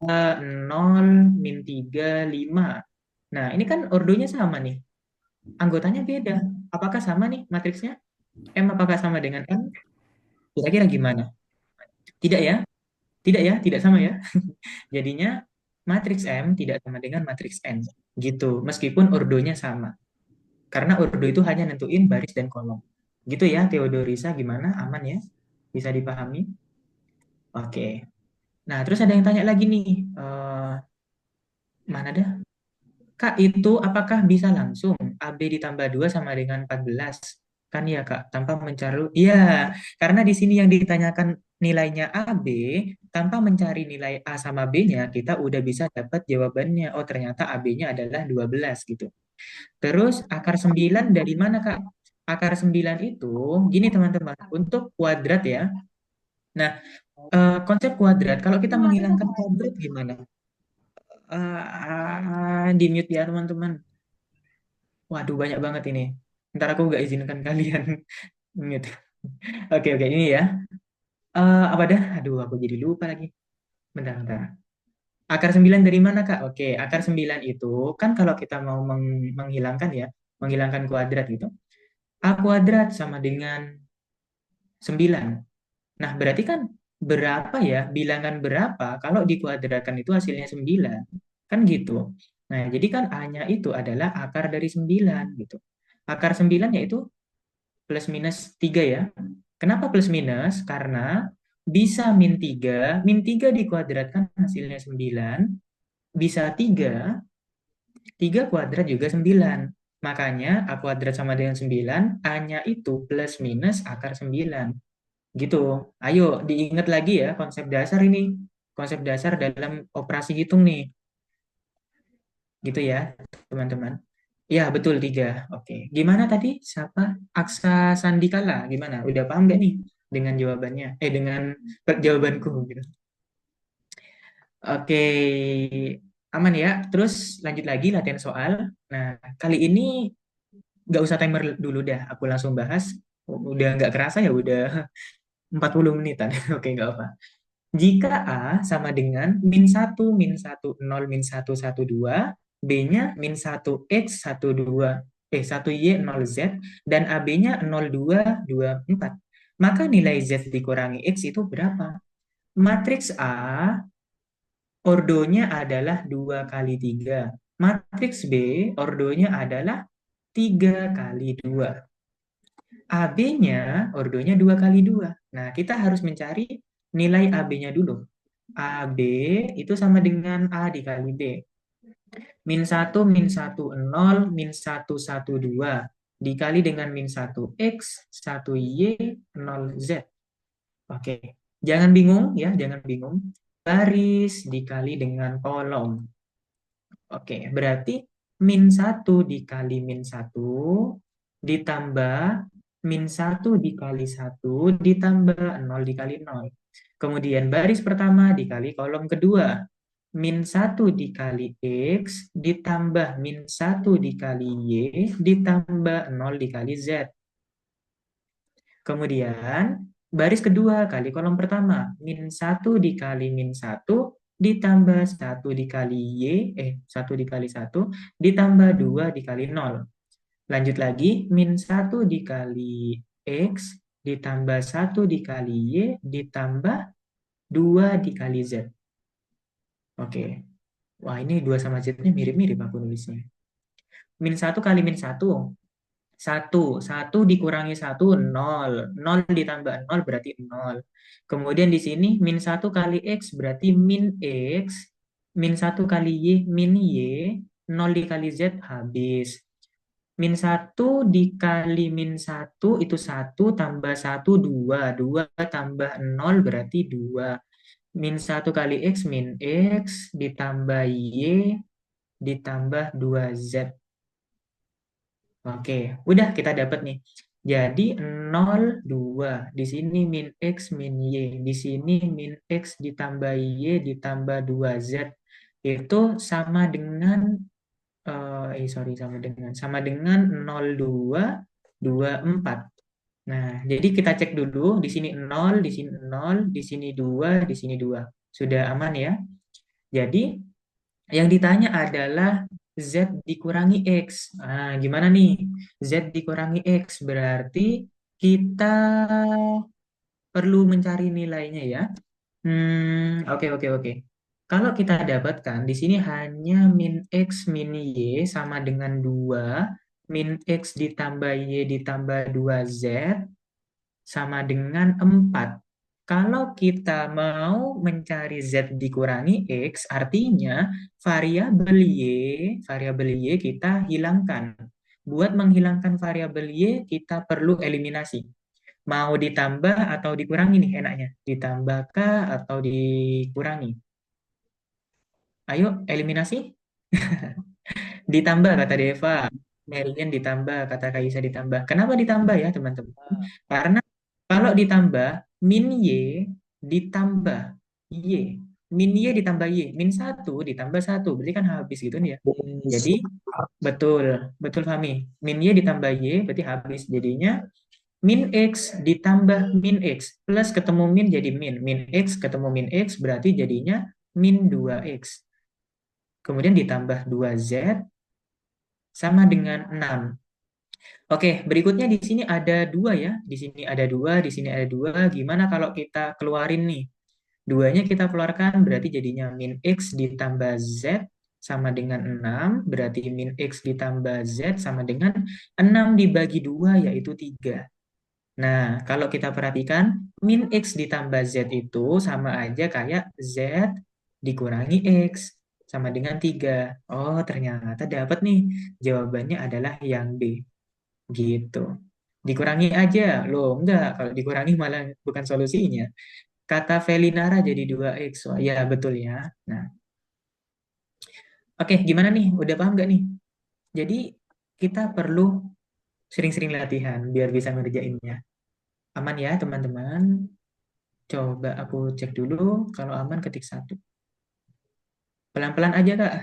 A: 0, min 3, 5. Nah, ini kan ordonya sama nih. Anggotanya beda. Apakah sama nih matriksnya? M apakah sama dengan N? Kira-kira gimana? Tidak ya? Tidak ya? Tidak sama ya? Jadinya matriks M tidak sama dengan matriks N. Gitu. Meskipun ordonya sama. Karena ordo itu hanya nentuin baris dan kolom. Gitu ya, Theodorisa gimana? Aman ya? Bisa dipahami? Oke. Nah, terus ada yang tanya lagi nih. Mana dah? Kak, itu apakah bisa langsung AB ditambah 2 sama dengan 14? Kan ya, Kak, tanpa mencari. Iya, karena di sini yang ditanyakan nilainya AB, tanpa mencari nilai A sama B-nya, kita udah bisa dapat jawabannya. Oh, ternyata AB-nya adalah 12 gitu. Terus akar 9 dari mana, Kak? Akar 9 itu, gini teman-teman, untuk kuadrat ya. Nah, konsep kuadrat, kalau kita menghilangkan kuadrat gimana? Di mute ya teman-teman. Waduh, banyak banget ini. Ntar aku nggak izinkan kalian mute. Oke, oke, ini ya. Apa dah? Aduh, aku jadi lupa lagi. Bentar, bentar. Akar 9 dari mana, Kak? Oke, akar 9 itu kan kalau kita mau menghilangkan ya, menghilangkan kuadrat gitu. A kuadrat sama dengan 9. Nah, berarti kan berapa ya, bilangan berapa kalau dikuadratkan itu hasilnya 9. Kan gitu. Nah, jadi kan A-nya itu adalah akar dari 9 gitu. Akar 9 yaitu plus minus 3 ya. Kenapa plus minus? Karena bisa min 3 dikuadratkan hasilnya 9, bisa 3, 3 kuadrat juga 9. Makanya A kuadrat sama dengan 9, A-nya itu plus minus akar 9. Gitu. Ayo diingat lagi ya konsep dasar ini. Konsep dasar dalam operasi hitung nih. Gitu ya, teman-teman. Ya, betul 3. Oke. Gimana tadi? Siapa? Aksa Sandikala. Gimana? Udah paham nggak nih dengan jawabannya? Dengan jawabanku gitu. Oke. Aman ya. Terus lanjut lagi latihan soal. Nah, kali ini nggak usah timer dulu dah. Aku langsung bahas. Udah nggak kerasa ya, udah 40 menitan. Oke, nggak apa. Jika A sama dengan min 1, 0, min 1, 1, 2, B-nya min 1 X 1, 2, 1Y 0Z, dan AB-nya 0, 2, 2, 4. Maka nilai Z dikurangi X itu berapa? Matriks A, ordonya adalah 2 kali 3. Matriks B, ordonya adalah 3 kali 2. AB-nya ordonya 2 kali 2. Nah, kita harus mencari nilai AB-nya dulu. AB itu sama dengan A dikali B. min 1, min 1, 1, 2 dikali dengan min 1 X, 1Y, 0Z. Oke, jangan bingung ya, jangan bingung. Baris dikali dengan kolom. Oke, berarti min 1 dikali min 1 ditambah min 1 dikali 1 ditambah 0 dikali 0. Kemudian baris pertama dikali kolom kedua. min 1 dikali X ditambah min 1 dikali Y ditambah 0 dikali Z. Kemudian baris kedua kali kolom pertama, min 1 dikali min 1 ditambah 1 dikali satu dikali 1 ditambah 2 dikali nol. Lanjut lagi, min 1 dikali X ditambah 1 dikali Y ditambah 2 dikali Z. Oke. Wah, ini 2 sama Z-nya mirip-mirip aku nulisnya. Min 1 kali min 1. 1 dikurangi 1, 0. 0 ditambah 0 berarti 0. Kemudian di sini min 1 kali X berarti min X. Min 1 kali Y, min Y. 0 dikali Z, habis. Min 1 dikali min 1 itu 1 tambah 1, 2. 2 tambah 0 berarti 2. Min 1 kali X, min X ditambah Y ditambah 2Z. Oke, udah kita dapat nih. Jadi 0, 2. Di sini min X, min Y. Di sini min X ditambah Y ditambah 2Z. Itu sama dengan, sama dengan 0, 2, 2, 4. Nah, jadi kita cek dulu. Di sini 0, di sini 0, di sini 2, di sini 2. Sudah aman ya? Jadi yang ditanya adalah Z dikurangi X. Nah, gimana nih? Z dikurangi X berarti kita perlu mencari nilainya ya. Oke, oke, oke. Kalau kita dapatkan, di sini hanya min X min Y sama dengan 2. Min X ditambah Y ditambah 2Z sama dengan 4. Kalau kita mau mencari Z dikurangi X, artinya variabel Y kita hilangkan. Buat menghilangkan variabel Y, kita perlu eliminasi. Mau ditambah atau dikurangi nih enaknya? Ditambahkah atau dikurangi? Ayo, eliminasi. Ditambah, kata Deva. Merian ditambah, kata Kaisa ditambah. Kenapa ditambah ya, teman-teman? Karena kalau ditambah, min Y ditambah Y. Min Y ditambah Y. Min 1 ditambah 1. Berarti kan habis gitu nih ya. Jadi, betul. Betul, Fahmi. Min Y ditambah Y, berarti habis. Jadinya, min X ditambah min X. Plus ketemu min jadi min. Min X ketemu min X, berarti jadinya min 2X. Kemudian ditambah 2Z sama dengan 6. Oke, berikutnya di sini ada 2 ya. Di sini ada 2, di sini ada 2. Gimana kalau kita keluarin nih? Duanya kita keluarkan berarti jadinya min X ditambah Z sama dengan 6. Berarti min X ditambah Z sama dengan 6 dibagi 2 yaitu 3. Nah, kalau kita perhatikan, min X ditambah Z itu sama aja kayak Z dikurangi X sama dengan 3. Oh, ternyata dapat nih. Jawabannya adalah yang B. Gitu. Dikurangi aja. Loh, enggak. Kalau dikurangi malah bukan solusinya. Kata Felinara jadi 2X. Wah, ya, betul ya. Nah, oke. Gimana nih? Udah paham nggak nih? Jadi, kita perlu sering-sering latihan biar bisa ngerjainnya. Aman ya, teman-teman? Coba aku cek dulu. Kalau aman, ketik 1. Pelan-pelan aja, Kak.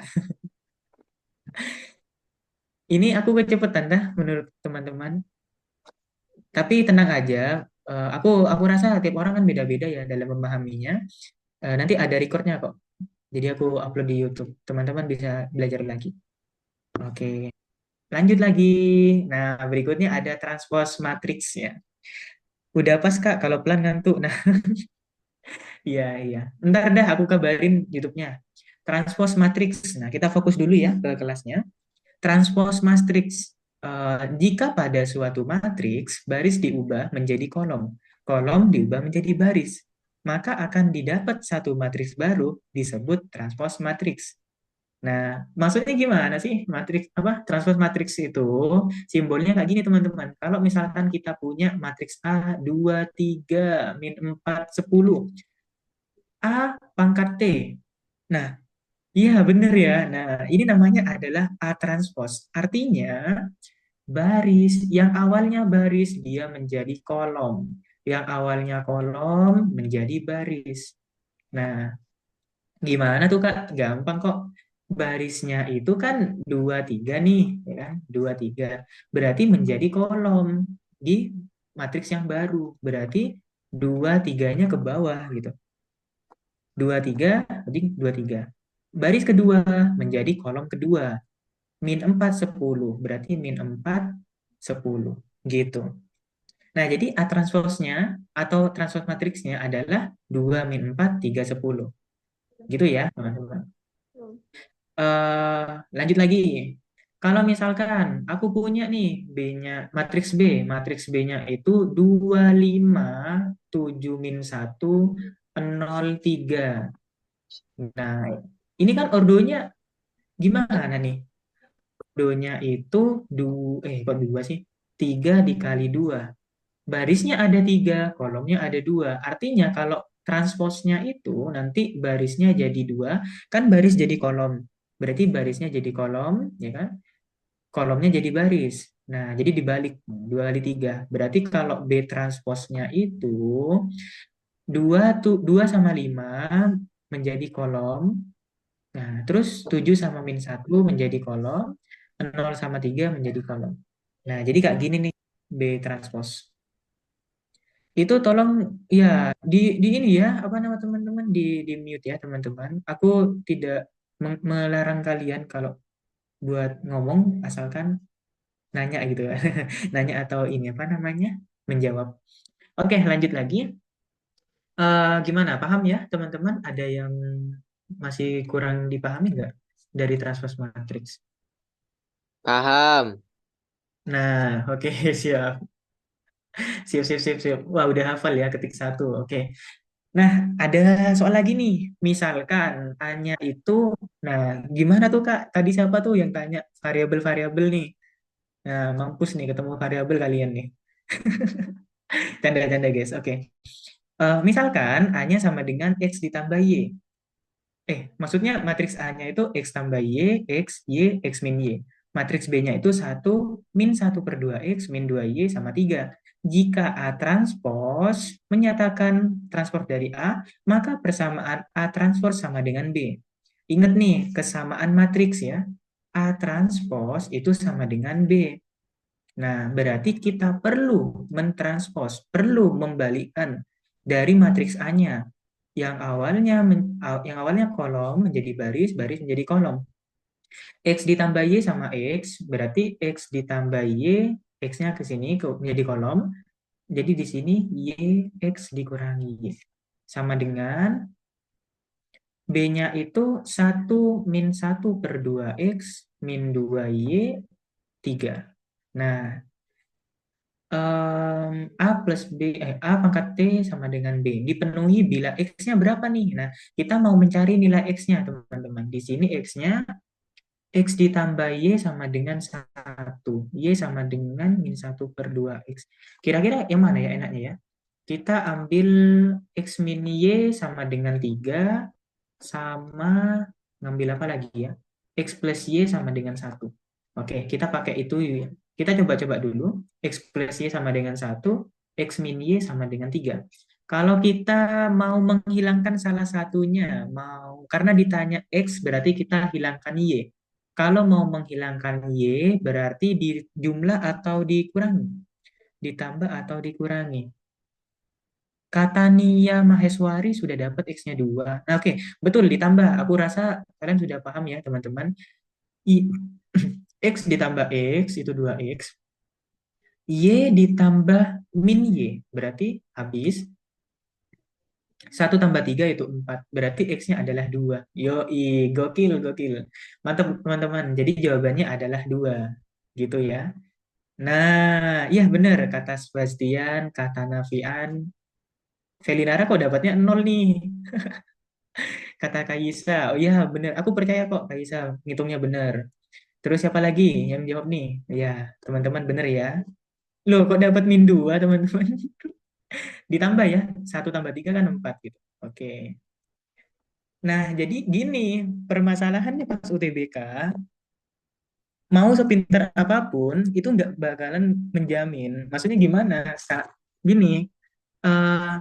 A: Ini aku kecepatan dah menurut teman-teman. Tapi tenang aja. Aku rasa tiap orang kan beda-beda ya dalam memahaminya. Nanti ada recordnya kok. Jadi aku upload di YouTube. Teman-teman bisa belajar lagi. Oke, lanjut lagi. Nah, berikutnya ada transpose matrix ya. Udah pas Kak, kalau pelan ngantuk. Nah, iya, iya. Ntar dah aku kabarin YouTube-nya. Transpose matrix. Nah, kita fokus dulu ya ke kelasnya. Transpose matrix. Jika pada suatu matriks, baris diubah menjadi kolom. Kolom diubah menjadi baris. Maka akan didapat satu matriks baru disebut transpose matrix. Nah, maksudnya gimana sih matriks apa transpose matriks itu simbolnya kayak gini teman-teman. Kalau misalkan kita punya matriks A 2 3 min 4 10 A pangkat T. Nah, iya benar ya. Nah, ini namanya adalah A transpose. Artinya baris yang awalnya baris dia menjadi kolom. Yang awalnya kolom menjadi baris. Nah, gimana tuh Kak? Gampang kok. Barisnya itu kan 2 3 nih, ya kan? 2 3. Berarti menjadi kolom. Gitu. matriks yang baru. Berarti 2, 3-nya ke bawah gitu. 2, 3, jadi 2, 3. Baris kedua menjadi kolom kedua. -4, 10. Berarti -4, 10. Gitu. Nah, jadi A transposnya atau transpose matriksnya adalah 2, -4, 3, 10. Gitu ya, teman-teman. Lanjut lagi. Kalau misalkan aku punya nih matriks B-nya itu 25, 7, -1, 0, 3. Nah, ini kan ordonya gimana nih? Ordonya itu kok dua sih? 3 dikali 2. Barisnya ada 3, kolomnya ada 2. Artinya kalau transposnya itu nanti barisnya jadi 2, kan baris jadi kolom. Berarti barisnya jadi kolom, ya kan? Kolomnya jadi baris. Nah, jadi dibalik 2 kali 3. Berarti kalau B transposnya itu 2 sama 5 menjadi kolom. Nah, terus 7 sama -1 menjadi kolom, 0 sama 3 menjadi kolom. Nah, jadi kayak gini nih B transpos. Itu tolong ya di ini ya, apa nama teman-teman di mute ya teman-teman. Aku tidak melarang kalian kalau buat ngomong asalkan nanya gitu ya. Nanya atau ini apa namanya? Menjawab. Oke, lanjut lagi. Gimana? Paham ya teman-teman? Ada yang masih kurang dipahami nggak dari transfer matrix?
C: Paham.
A: Nah, oke, siap. Siap, siap, siap, siap. Wah, udah hafal ya ketik satu. Oke. Nah, ada soal lagi nih. Misalkan tanya itu, nah gimana tuh Kak? Tadi siapa tuh yang tanya variabel-variabel nih? Nah, mampus nih ketemu variabel kalian nih. Canda-canda guys. Oke. Misalkan A-nya sama dengan X ditambah Y. Maksudnya matriks A-nya itu X tambah Y, X min Y. Matriks B-nya itu 1 - 1/2X min 2Y sama 3. Jika A transpose menyatakan transport dari A, maka persamaan A transpose sama dengan B. Ingat nih, kesamaan matriks ya. A transpose itu sama dengan B. Nah, berarti kita perlu mentranspos, perlu membalikkan dari matriks A-nya yang awalnya kolom menjadi baris, baris menjadi kolom. X ditambah Y sama X, berarti X ditambah Y, X-nya ke sini menjadi kolom. Jadi di sini Y X dikurangi Y. Sama dengan B-nya itu 1 - 1/2X min 2Y 3. Nah, A plus A pangkat T sama dengan B dipenuhi bila X-nya berapa nih? Nah, kita mau mencari nilai X-nya, teman-teman. Di sini X-nya X ditambah Y sama dengan 1. Y sama dengan -1/2X. Kira-kira yang mana ya enaknya ya? Kita ambil X min Y sama dengan 3, sama ngambil apa lagi ya? X plus Y sama dengan 1. Oke, kita pakai itu ya. Kita coba-coba dulu. X plus Y sama dengan 1, X min Y sama dengan 3. Kalau kita mau menghilangkan salah satunya, karena ditanya X berarti kita hilangkan Y. Kalau mau menghilangkan Y berarti dijumlah atau dikurangi, ditambah atau dikurangi. Kata Nia Maheswari sudah dapat X-nya 2. Nah, oke, betul ditambah. Aku rasa kalian sudah paham ya, teman-teman. X ditambah X itu 2X. Y ditambah min Y berarti habis. 1 tambah 3 itu 4. Berarti X-nya adalah 2. Yoi, gokil, gokil. Mantap, teman-teman. Jadi jawabannya adalah 2. Gitu ya. Nah, iya benar. Kata Sebastian, kata Nafian. Felinara kok dapatnya 0 nih. Kata Kaisa. Oh iya, benar. Aku percaya kok Kaisa. Ngitungnya benar. Terus siapa lagi yang jawab nih? Ya, teman-teman benar ya. Loh, kok dapat min 2, teman-teman? Ditambah ya. 1 tambah 3 kan 4 gitu. Oke. Nah, jadi gini, permasalahannya pas UTBK, mau sepinter apapun, itu nggak bakalan menjamin. Maksudnya gimana? Gini, eh,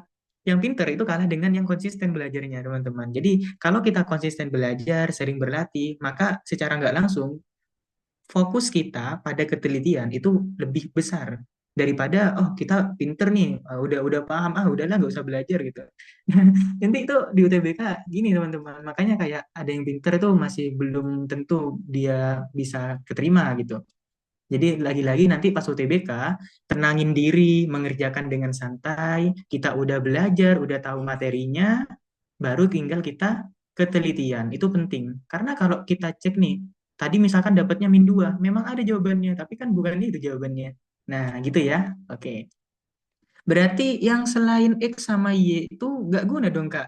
A: yang pinter itu kalah dengan yang konsisten belajarnya, teman-teman. Jadi, kalau kita konsisten belajar, sering berlatih, maka secara nggak langsung, fokus kita pada ketelitian itu lebih besar. daripada oh kita pinter nih, udah paham, udahlah nggak usah belajar gitu. Nanti itu di UTBK gini teman-teman, makanya kayak ada yang pinter itu masih belum tentu dia bisa keterima gitu. Jadi lagi-lagi nanti pas UTBK, tenangin diri, mengerjakan dengan santai, kita udah belajar, udah tahu materinya, baru tinggal kita ketelitian. Itu penting. Karena kalau kita cek nih, tadi misalkan dapatnya min 2, memang ada jawabannya, tapi kan bukan itu jawabannya. Nah, gitu ya. Oke. Berarti yang selain X sama Y itu nggak guna dong, Kak?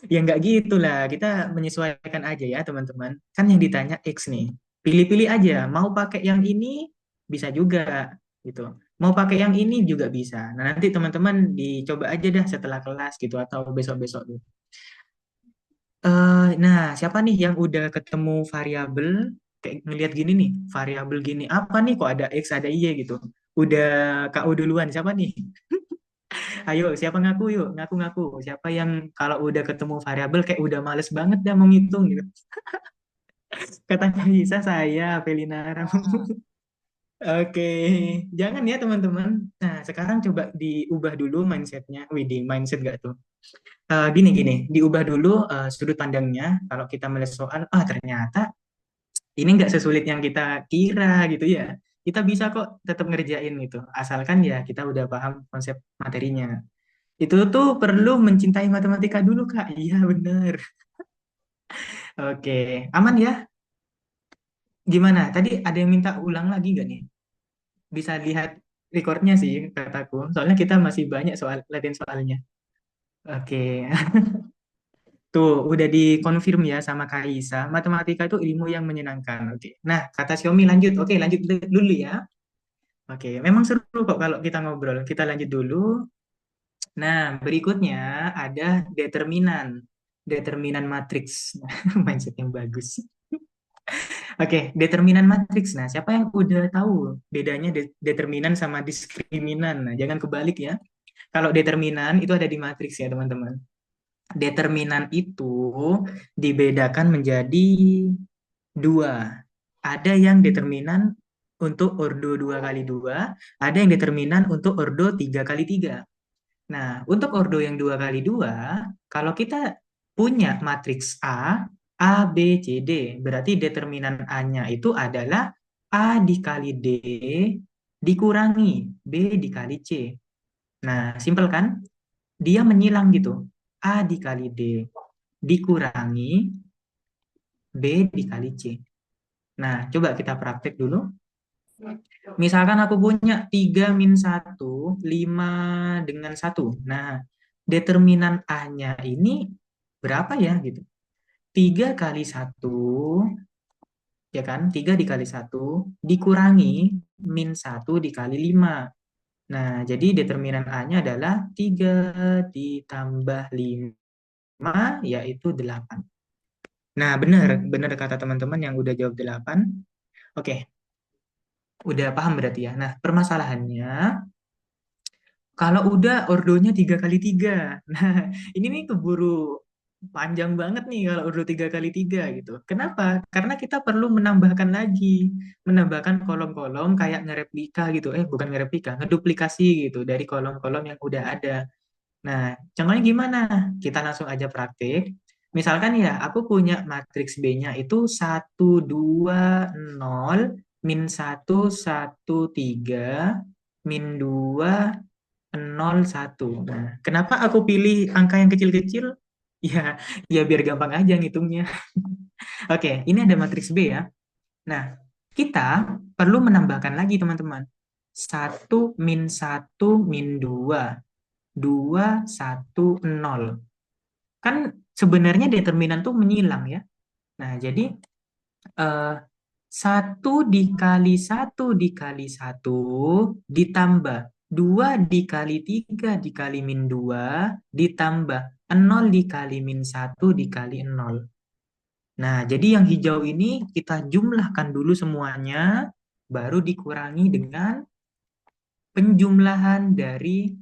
A: Ya nggak gitu lah. Kita menyesuaikan aja ya, teman-teman. Kan yang ditanya X nih. Pilih-pilih aja. Mau pakai yang ini, bisa juga. Gitu. Mau pakai yang ini juga bisa. Nah, nanti teman-teman dicoba aja dah setelah kelas gitu atau besok-besok. Nah, siapa nih yang udah ketemu variabel kayak ngelihat gini nih, variabel gini apa nih kok ada x ada y gitu. Udah KU duluan siapa nih? Ayo, siapa ngaku yuk, ngaku-ngaku. Siapa yang kalau udah ketemu variabel kayak udah males banget dah mau ngitung gitu. Katanya bisa saya, Felinara. Oke, jangan ya teman-teman. Nah, sekarang coba diubah dulu mindsetnya. Widih, mindset gak tuh? Gini, diubah dulu sudut pandangnya. Kalau kita melihat soal, ternyata ini nggak sesulit yang kita kira gitu ya. Kita bisa kok tetap ngerjain gitu. Asalkan ya kita udah paham konsep materinya. Itu tuh perlu mencintai matematika dulu, Kak. Iya, bener. Oke, aman ya? Gimana? Tadi ada yang minta ulang lagi nggak nih? Bisa lihat recordnya sih, kataku. Soalnya kita masih banyak soal latihan soalnya. Oke, tuh udah dikonfirm ya sama Kaisa. Matematika itu ilmu yang menyenangkan. Oke. Nah, kata Xiaomi lanjut. Oke, lanjut dulu ya. Oke, memang seru kok kalau kita ngobrol. Kita lanjut dulu. Nah, berikutnya ada determinan. Determinan matriks. Mindset yang bagus. Oke, determinan matriks. Nah, siapa yang udah tahu bedanya determinan sama diskriminan? Nah, jangan kebalik ya. Kalau determinan itu ada di matriks ya, teman-teman. Determinan itu dibedakan menjadi dua. Ada yang determinan untuk ordo 2 kali 2, ada yang determinan untuk ordo 3 kali 3. Nah, untuk ordo yang 2 kali 2, kalau kita punya matriks A, B, C, D, berarti determinan A-nya itu adalah A dikali D dikurangi B dikali C. Nah, simpel kan? Dia menyilang gitu. A dikali D dikurangi B dikali C. Nah, coba kita praktek dulu. Misalkan aku punya 3 min 1, 5 dengan 1. Nah, determinan A-nya ini berapa ya gitu? 3 kali 1, ya kan? 3 dikali 1 dikurangi min 1 dikali 5. Nah, jadi determinan A-nya adalah 3 ditambah 5, yaitu 8. Nah, benar, benar kata teman-teman yang udah jawab 8. Oke, udah paham berarti ya. Nah, permasalahannya kalau udah ordonya 3 kali 3. Nah, ini nih keburu panjang banget nih kalau ordo 3 kali 3 gitu. Kenapa? Karena kita perlu menambahkan lagi. Menambahkan kolom-kolom kayak ngereplika gitu. Bukan ngereplika, ngeduplikasi gitu dari kolom-kolom yang udah ada. Nah, contohnya gimana? Kita langsung aja praktik. Misalkan ya, aku punya matriks B-nya itu 1, 2, 0, min 1, 1, 3, min 2, 0, 1. Nah, kenapa aku pilih angka yang kecil-kecil? Ya, ya biar gampang aja ngitungnya. Oke, ini ada matriks B ya. Nah, kita perlu menambahkan lagi teman-teman. 1, min 1, min 2, 2, 1, 0. Kan sebenarnya determinan tuh menyilang ya. Nah, jadi eh, 1 dikali 1 dikali 1 ditambah 2 dikali 3 dikali min 2 ditambah 0 dikali min 1 dikali 0. Nah, jadi yang hijau ini kita jumlahkan dulu semuanya, baru dikurangi dengan penjumlahan dari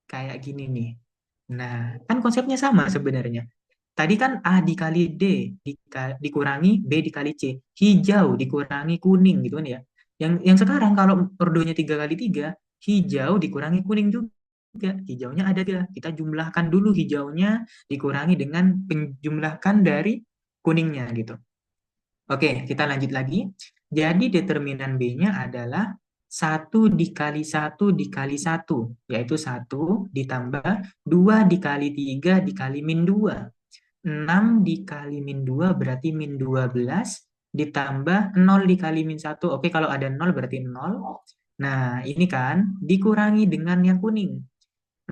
A: kayak gini nih. Nah, kan konsepnya sama sebenarnya. Tadi kan A dikali D dikurangi B dikali C. Hijau dikurangi kuning gitu kan ya. Yang sekarang kalau ordonya 3 kali 3, hijau dikurangi kuning juga. Hijaunya ada tiga. Kita jumlahkan dulu hijaunya dikurangi dengan penjumlahkan dari kuningnya gitu. Oke, kita lanjut lagi. Jadi determinan B-nya adalah satu dikali satu dikali satu, yaitu satu ditambah 2 dikali 3 dikali min 2. 6 dikali min 2 berarti min 12 ditambah 0 dikali min satu. Oke, kalau ada 0 berarti 0. Nah, ini kan dikurangi dengan yang kuning.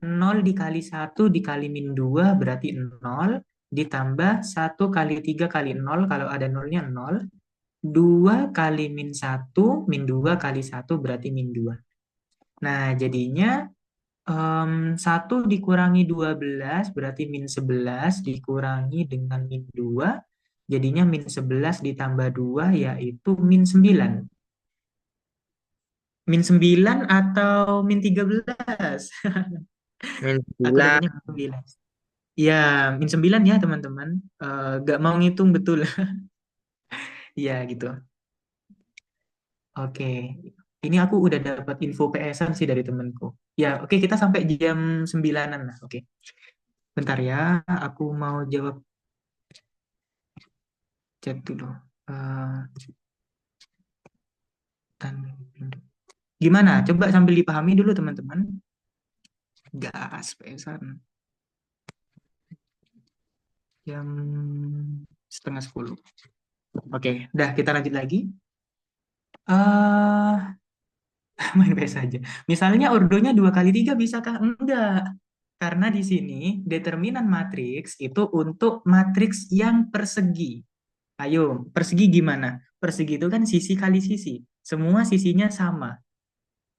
A: 0 dikali satu dikali min 2 berarti 0 ditambah satu kali 3 kali 0 kalau ada nolnya 0. 2 kali min satu min 2 kali satu berarti min 2. Nah, jadinya 1 dikurangi 12 berarti min 11 dikurangi dengan min 2. Jadinya min 11 ditambah 2 yaitu min 9. Min 9 atau min 13?
C: Min
A: Aku
C: 9.
A: tadinya min 9. Ya, min 9 ya teman-teman. Gak mau ngitung betul. Ya gitu. Oke. Ini aku udah dapat info PS-an sih dari temenku. Ya, oke kita sampai jam 9-an lah. Oke. Bentar ya, aku mau jawab chat dulu. Eh, dan- Gimana? Coba sambil dipahami dulu teman-teman. Gas, PS-an. Jam setengah 10. Oke, dah kita lanjut lagi. eh Main PS aja. Misalnya ordonya 2 kali 3 bisakah? Enggak. Karena di sini determinan matriks itu untuk matriks yang persegi. Ayo, persegi gimana? Persegi itu kan sisi kali sisi. Semua sisinya sama.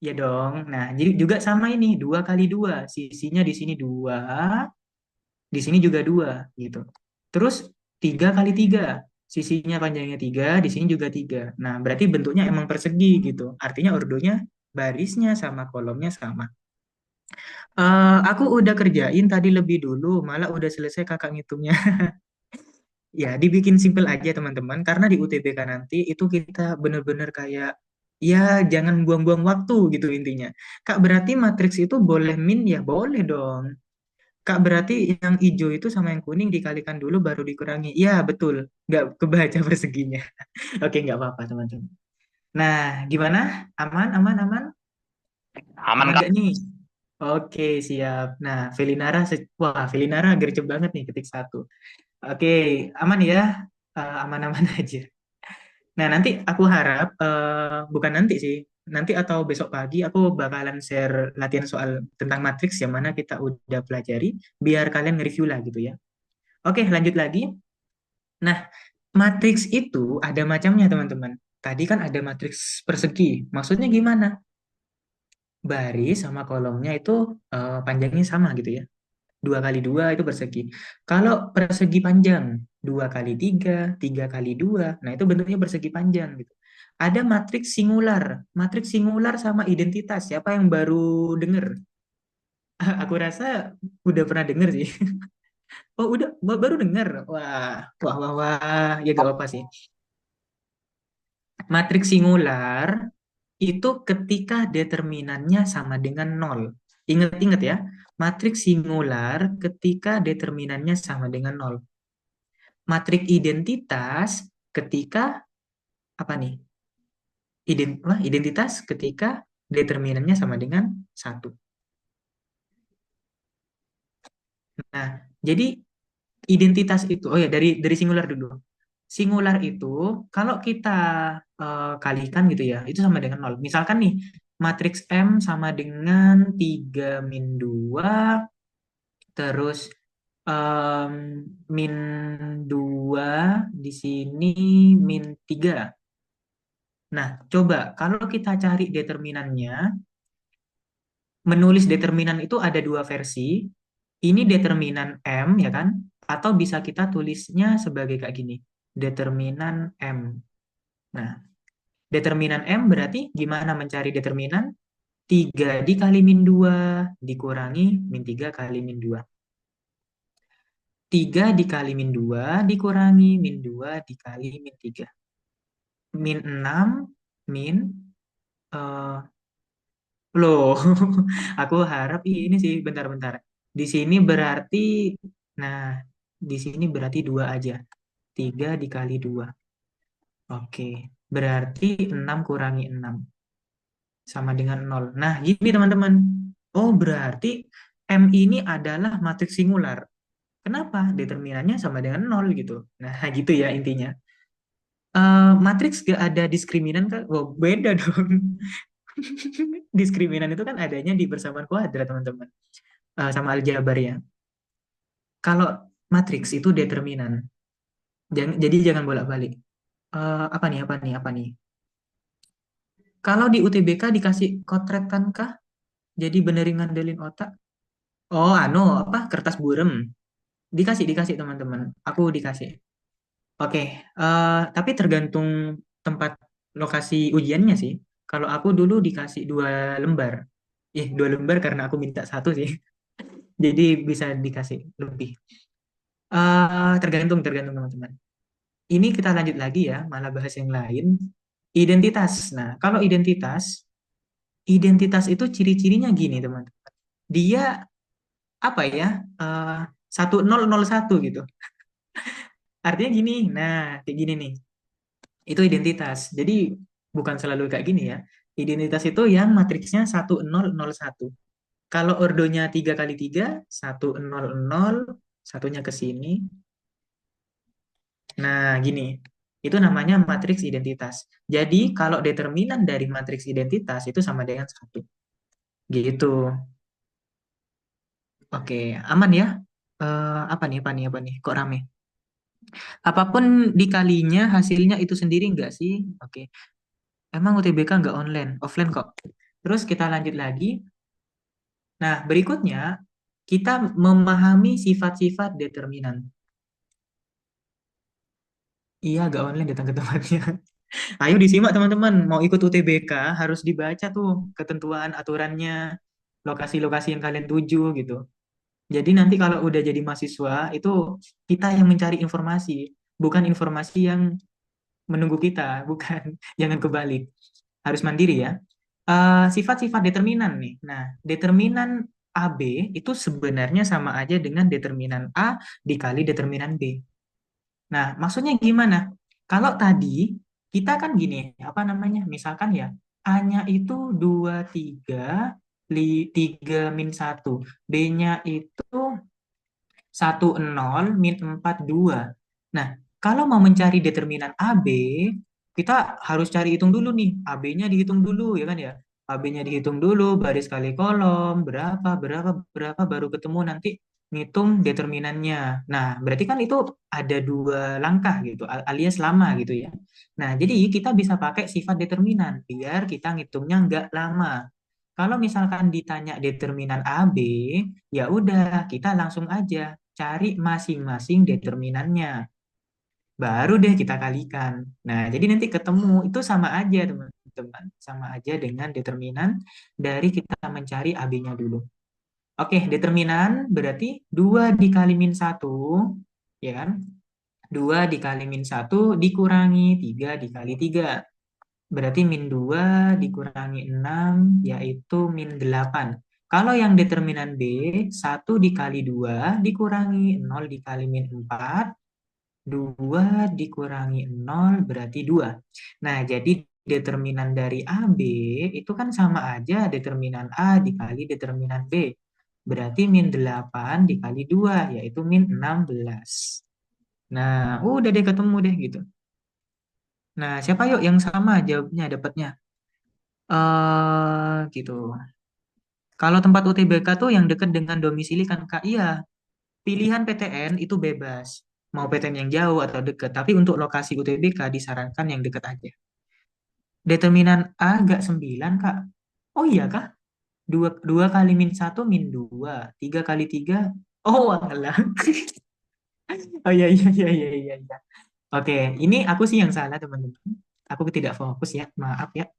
A: Ya dong. Nah, jadi juga sama ini, 2 kali 2. Sisinya di sini 2, di sini juga 2 gitu. Terus 3 kali 3. Sisinya panjangnya 3, di sini juga 3. Nah, berarti bentuknya emang persegi gitu. Artinya ordonya barisnya sama kolomnya sama. Aku udah kerjain tadi lebih dulu, malah udah selesai kakak ngitungnya. Ya, dibikin simple aja teman-teman, karena di UTBK nanti itu kita bener-bener kayak, ya jangan buang-buang waktu gitu intinya. Kak, berarti matriks itu boleh min ya? Boleh dong. Kak, berarti yang hijau itu sama yang kuning dikalikan dulu baru dikurangi. Ya, betul. Nggak kebaca perseginya. Oke, nggak apa-apa teman-teman. Nah, gimana? Aman, aman, aman?
C: Aman
A: Aman
C: Kak.
A: nggak nih? Oke, siap. Nah, Felinara, wah, Felinara gercep banget nih ketik satu. Oke, aman ya? Aman-aman aja. Nah, nanti aku harap, bukan nanti sih, nanti atau besok pagi aku bakalan share latihan soal tentang matriks yang mana kita udah pelajari, biar kalian nge-review lah gitu ya. Oke, lanjut lagi. Nah, matriks itu ada macamnya teman-teman. Tadi kan ada matriks persegi. Maksudnya gimana? Baris sama kolomnya itu panjangnya sama gitu ya. 2 kali 2 itu persegi. Kalau persegi panjang, 2 kali 3, 3 kali 2, nah itu bentuknya persegi panjang gitu. Ada matriks singular. Matriks singular sama identitas. Siapa yang baru denger? Aku rasa udah pernah denger sih. Oh, udah baru denger. Wah, wah, wah, wah. Ya gak apa-apa sih. Matriks singular itu ketika determinannya sama dengan nol. Ingat-ingat ya, matriks singular ketika determinannya sama dengan nol. Matriks identitas ketika apa nih? Identitas ketika determinannya sama dengan satu. Nah, jadi identitas itu, oh ya dari singular dulu. Singular itu kalau kita kalikan gitu ya, itu sama dengan nol. Misalkan nih, matriks M sama dengan 3 min 2, terus em, min 2 di sini min 3. Nah, coba kalau kita cari determinannya, menulis determinan itu ada dua versi. Ini determinan M, ya kan? Atau bisa kita tulisnya sebagai kayak gini, determinan M. Nah, determinan M berarti gimana mencari determinan? 3 dikali min 2 dikurangi min 3 kali min 2. 3 dikali min 2 dikurangi min 2 dikali min 3. Min 6 min Eh, Loh, aku harap ini sih bentar-bentar. Di sini berarti, nah, di sini berarti dua aja. 3 dikali 2. Oke, berarti 6 kurangi 6 sama dengan 0. Nah, gini teman-teman. Oh, berarti M ini adalah matriks singular. Kenapa? Determinannya sama dengan 0 gitu. Nah, gitu ya intinya. Matriks gak ada diskriminan kan? Oh, beda dong. Diskriminan itu kan adanya di persamaan kuadrat, teman-teman. Sama aljabar ya. Kalau matriks itu determinan. Jadi jangan bolak-balik. Apa nih, apa nih, apa nih? Kalau di UTBK dikasih kotretan kah? Jadi benerin ngandelin otak? Oh, apa? Kertas burem. Dikasih, dikasih teman-teman. Aku dikasih. Oke, tapi tergantung tempat lokasi ujiannya sih. Kalau aku dulu dikasih 2 lembar. 2 lembar karena aku minta satu sih. Jadi bisa dikasih lebih. Tergantung, tergantung teman-teman. Ini kita lanjut lagi ya, malah bahas yang lain. Identitas. Nah, kalau identitas, identitas itu ciri-cirinya gini teman-teman. Dia apa ya? eh 1001 gitu. Artinya gini. Nah, kayak gini nih. Itu identitas. Jadi bukan selalu kayak gini ya. Identitas itu yang matriksnya 1001. Kalau ordonya 3 kali 3, 100, satunya ke sini. Nah, gini. Itu namanya matriks identitas. Jadi kalau determinan dari matriks identitas itu sama dengan 1. Gitu. Oke, aman ya? Apa nih, apa nih, apa nih? Kok rame? Apapun dikalinya hasilnya itu sendiri enggak sih? Oke. Emang UTBK nggak online? Offline kok. Terus kita lanjut lagi. Nah, berikutnya kita memahami sifat-sifat determinan. Iya, nggak online datang ke tempatnya. Ayo disimak teman-teman. Mau ikut UTBK harus dibaca tuh ketentuan aturannya, lokasi-lokasi yang kalian tuju gitu. Jadi nanti kalau udah jadi mahasiswa itu kita yang mencari informasi, bukan informasi yang menunggu kita, bukan. Jangan kebalik. Harus mandiri ya. Sifat-sifat determinan nih. Nah, determinan AB itu sebenarnya sama aja dengan determinan A dikali determinan B. Nah, maksudnya gimana? Kalau tadi kita kan gini, apa namanya? Misalkan ya, A-nya itu 23, 3 min 1. B-nya itu 10 min 4 2. Nah, kalau mau mencari determinan AB, kita harus cari hitung dulu nih. AB-nya dihitung dulu ya kan ya. AB-nya dihitung dulu, baris kali kolom, berapa, berapa, berapa, baru ketemu nanti ngitung determinannya. Nah, berarti kan itu ada 2 langkah gitu, alias lama gitu ya. Nah, jadi kita bisa pakai sifat determinan biar kita ngitungnya nggak lama. Kalau misalkan ditanya determinan AB, ya udah kita langsung aja cari masing-masing determinannya. Baru deh kita kalikan. Nah, jadi nanti ketemu itu sama aja teman-teman. Sama aja dengan determinan dari kita mencari AB-nya dulu. Oke, determinan berarti 2 dikali min 1, ya kan? 2 dikali min 1 dikurangi 3 dikali 3. Berarti min 2 dikurangi 6 yaitu min 8. Kalau yang determinan B, 1 dikali 2 dikurangi 0 dikali min 4, 2 dikurangi 0 berarti 2. Nah, jadi determinan dari AB itu kan sama aja determinan A dikali determinan B. Berarti min 8 dikali 2 yaitu min 16. Nah, udah deh ketemu deh gitu. Nah, siapa yuk yang sama jawabnya dapatnya? Gitu. Kalau tempat UTBK tuh yang dekat dengan domisili kan Kak, iya. Pilihan PTN itu bebas. Mau PTN yang jauh atau dekat. Tapi untuk lokasi UTBK disarankan yang dekat aja. Determinan A gak 9 Kak. Oh iya Kak? Dua kali min 1 min 2. 3 kali 3. Oh alah. Oh iya, iya, iya, iya, iya, iya. Oke, ini aku sih yang salah teman-teman. Aku tidak fokus ya, maaf ya.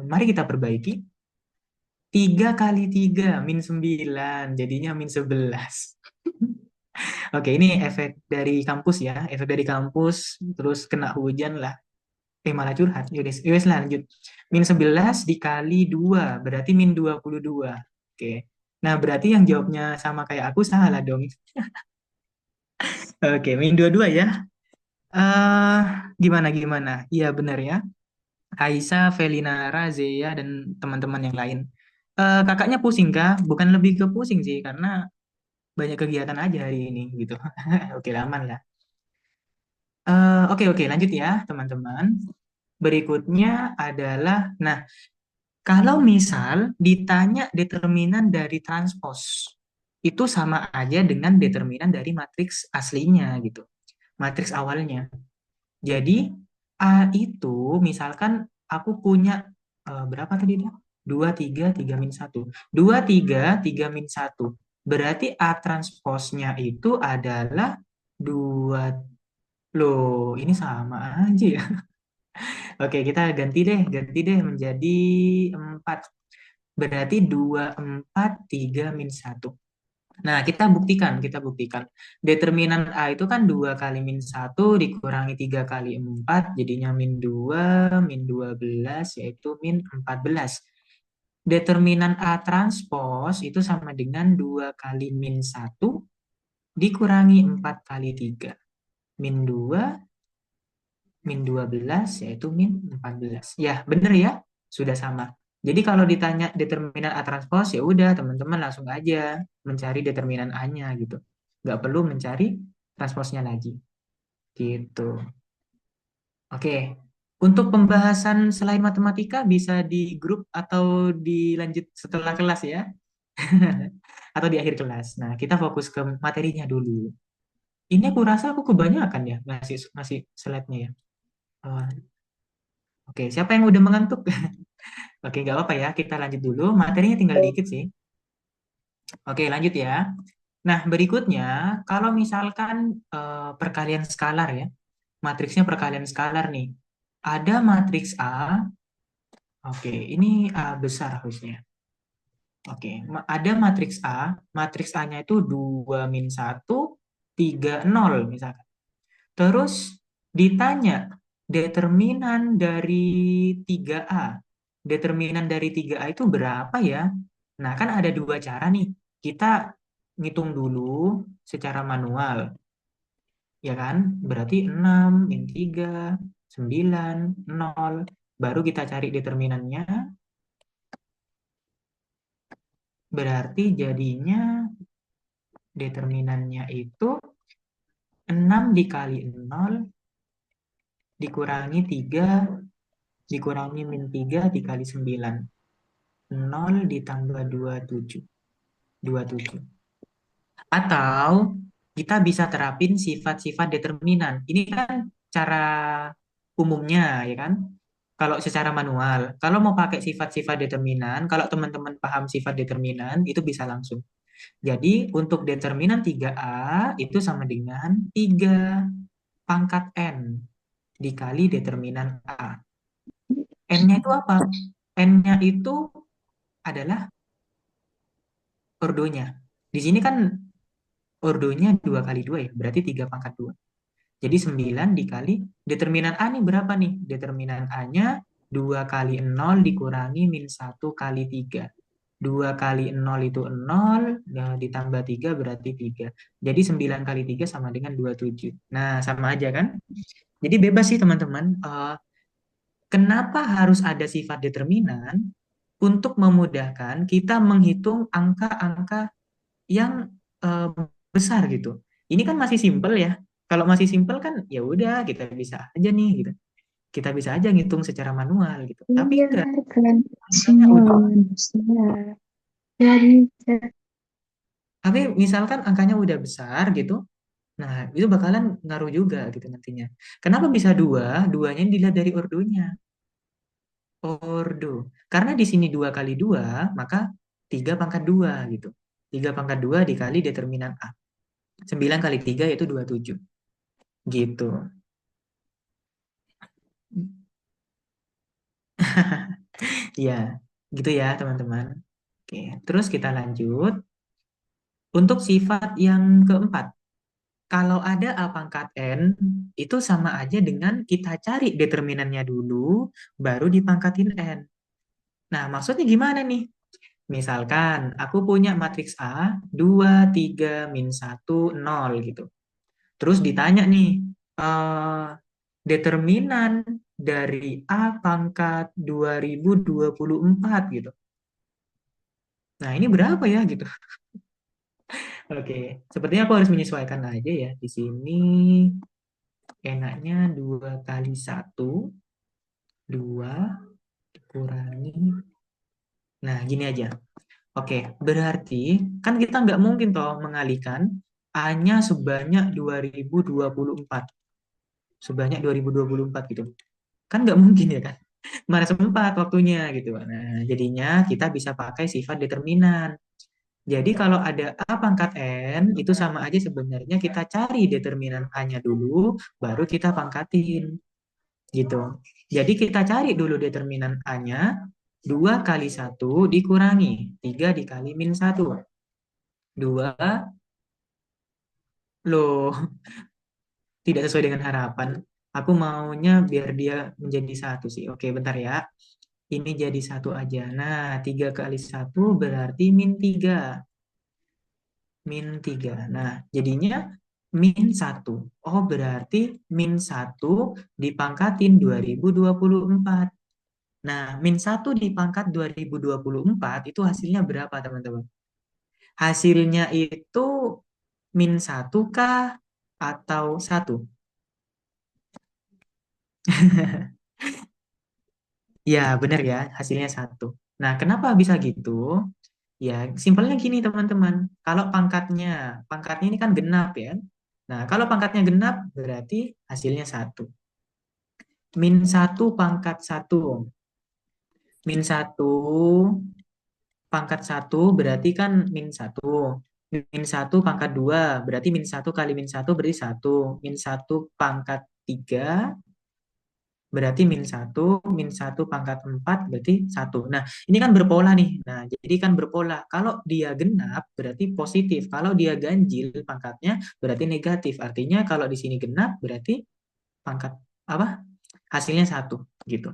A: Mari kita perbaiki. 3 kali 3 min 9 jadinya min 11. Oke, ini efek dari kampus ya. Efek dari kampus, terus kena hujan lah. Malah curhat. Yaudah, yaudah lanjut. Min 11 dikali 2 berarti min 22. Oke. Nah, berarti yang jawabnya sama kayak aku salah dong. Oke, min 22 ya. eh Gimana gimana? Iya benar ya. Aisyah, Felina, Razia dan teman-teman yang lain. Kakaknya pusing kah? Bukan lebih ke pusing sih, karena banyak kegiatan aja hari ini gitu. Oke, aman lah. Oke oke lanjut ya teman-teman. Berikutnya adalah, nah kalau misal ditanya determinan dari transpos, itu sama aja dengan determinan dari matriks aslinya gitu, matriks awalnya. Jadi A itu misalkan aku punya berapa tadi dia? 2 3 3 min 1. 2 3 3 min 1. Berarti A transposnya itu adalah 2. Loh, ini sama aja ya. Oke, kita ganti deh menjadi 4. Berarti 2 4 3 min 1. Nah, kita buktikan. Determinan A itu kan 2 kali min 1 dikurangi 3 kali 4, jadinya min 2 min 12, yaitu min 14. Determinan A transpos itu sama dengan 2 kali min 1 dikurangi 4 kali 3. Min 2 min 12 yaitu min 14. Ya, bener ya? Sudah sama. Jadi kalau ditanya determinan A transpos, ya udah teman-teman langsung aja mencari determinan A-nya gitu. Nggak perlu mencari transposnya lagi. Gitu. Oke. Untuk pembahasan selain matematika bisa di grup atau dilanjut setelah kelas ya. Atau di akhir kelas. Nah, kita fokus ke materinya dulu. Ini aku rasa aku kebanyakan ya masih masih slide-nya ya. Oh, oke, siapa yang udah mengantuk? Oke, nggak apa-apa ya. Kita lanjut dulu. Materinya tinggal dikit sih. Oke, lanjut ya. Nah, berikutnya, kalau misalkan perkalian skalar ya, matriksnya perkalian skalar nih. Ada matriks A, oke, ini A besar harusnya. Oke, ada matriks A, matriks A-nya itu 2 min 1, 3 0 misalkan. Terus ditanya determinan dari 3A. Determinan dari 3A itu berapa ya? Nah, kan ada dua cara nih. Kita ngitung dulu secara manual, ya kan? Berarti 6 min 3, 9, 0. Baru kita cari determinannya. Berarti jadinya determinannya itu 6 dikali 0 dikurangi 3 dikurangi min 3 dikali 9. 0 ditambah 27. 27. Atau kita bisa terapin sifat-sifat determinan. Ini kan cara umumnya, ya kan? Kalau secara manual. Kalau mau pakai sifat-sifat determinan, kalau teman-teman paham sifat determinan, itu bisa langsung. Jadi untuk determinan 3A itu sama dengan 3 pangkat N dikali determinan A. N-nya itu apa? N-nya itu adalah ordonya. Di sini kan ordonya 2 kali 2 ya, berarti 3 pangkat 2. Jadi 9 dikali, determinan A nih berapa nih? Determinan A-nya 2 kali 0 dikurangi min 1 kali 3. 2 kali 0 itu 0, nah, ditambah 3 berarti 3. Jadi 9 kali 3 sama dengan 27. Nah, sama aja kan? Jadi bebas sih teman-teman. Kenapa harus ada sifat determinan? Untuk memudahkan kita menghitung angka-angka yang eh, besar gitu. Ini kan masih simpel ya. Kalau masih simpel kan ya udah kita bisa aja nih gitu. Kita bisa aja ngitung secara manual gitu. Tapi enggak,
B: Biarkan
A: angkanya
B: semua
A: udah.
B: manusia jadi
A: Tapi misalkan angkanya udah besar gitu, nah itu bakalan ngaruh juga gitu nantinya. Kenapa bisa dua? Duanya dilihat dari ordonya. Ordo. Karena di sini 2 kali 2 maka 3 pangkat 2 gitu. 3 pangkat 2 dikali determinan A. 9 kali 3 yaitu 27. Gitu. Ya, gitu ya teman-teman. Oke, terus kita lanjut. Untuk sifat yang keempat. kalau ada A pangkat N, itu sama aja dengan kita cari determinannya dulu, baru dipangkatin N. Nah, maksudnya gimana nih? Misalkan aku punya matriks A, 2, 3, min 1, 0 gitu. Terus ditanya nih, eh, determinan dari A pangkat 2024 gitu. Nah, ini berapa ya gitu? Oke, sepertinya aku harus menyesuaikan aja ya. Di sini enaknya 2 kali 1, 2 dikurangi. Nah, gini aja. Oke, berarti kan kita nggak mungkin toh mengalihkan A-nya sebanyak 2024. Sebanyak 2024 gitu. Kan nggak mungkin ya kan? Mana sempat waktunya gitu. Nah, jadinya kita bisa pakai sifat determinan. Jadi kalau ada A pangkat N, itu sama aja sebenarnya kita cari determinan A-nya dulu, baru kita pangkatin. Gitu. Jadi kita cari dulu determinan A-nya, 2 kali 1 dikurangi 3 dikali min 1. 2, loh, tidak sesuai dengan harapan. Aku maunya biar dia menjadi satu sih. Oke, bentar ya. Ini jadi satu aja. Nah, 3 kali satu berarti min 3. Min 3. Nah, jadinya min satu. Oh, berarti min satu dipangkatin 2024. Nah, min satu dipangkat 2024 itu hasilnya berapa, teman-teman? Hasilnya itu min satu kah atau satu? Ya, benar ya, hasilnya satu. Nah, kenapa bisa gitu? Ya, simpelnya gini, teman-teman. Kalau pangkatnya ini kan genap ya. Nah, kalau pangkatnya genap, berarti hasilnya satu. Min satu pangkat satu. Min satu pangkat satu berarti kan min satu. Min satu pangkat dua berarti min satu kali min satu berarti satu. Min satu pangkat tiga berarti min satu pangkat empat berarti satu. Nah, ini kan berpola nih. Nah, jadi kan berpola. Kalau dia genap berarti positif. Kalau dia ganjil pangkatnya berarti negatif. Artinya kalau di sini genap berarti pangkat apa? Hasilnya satu gitu.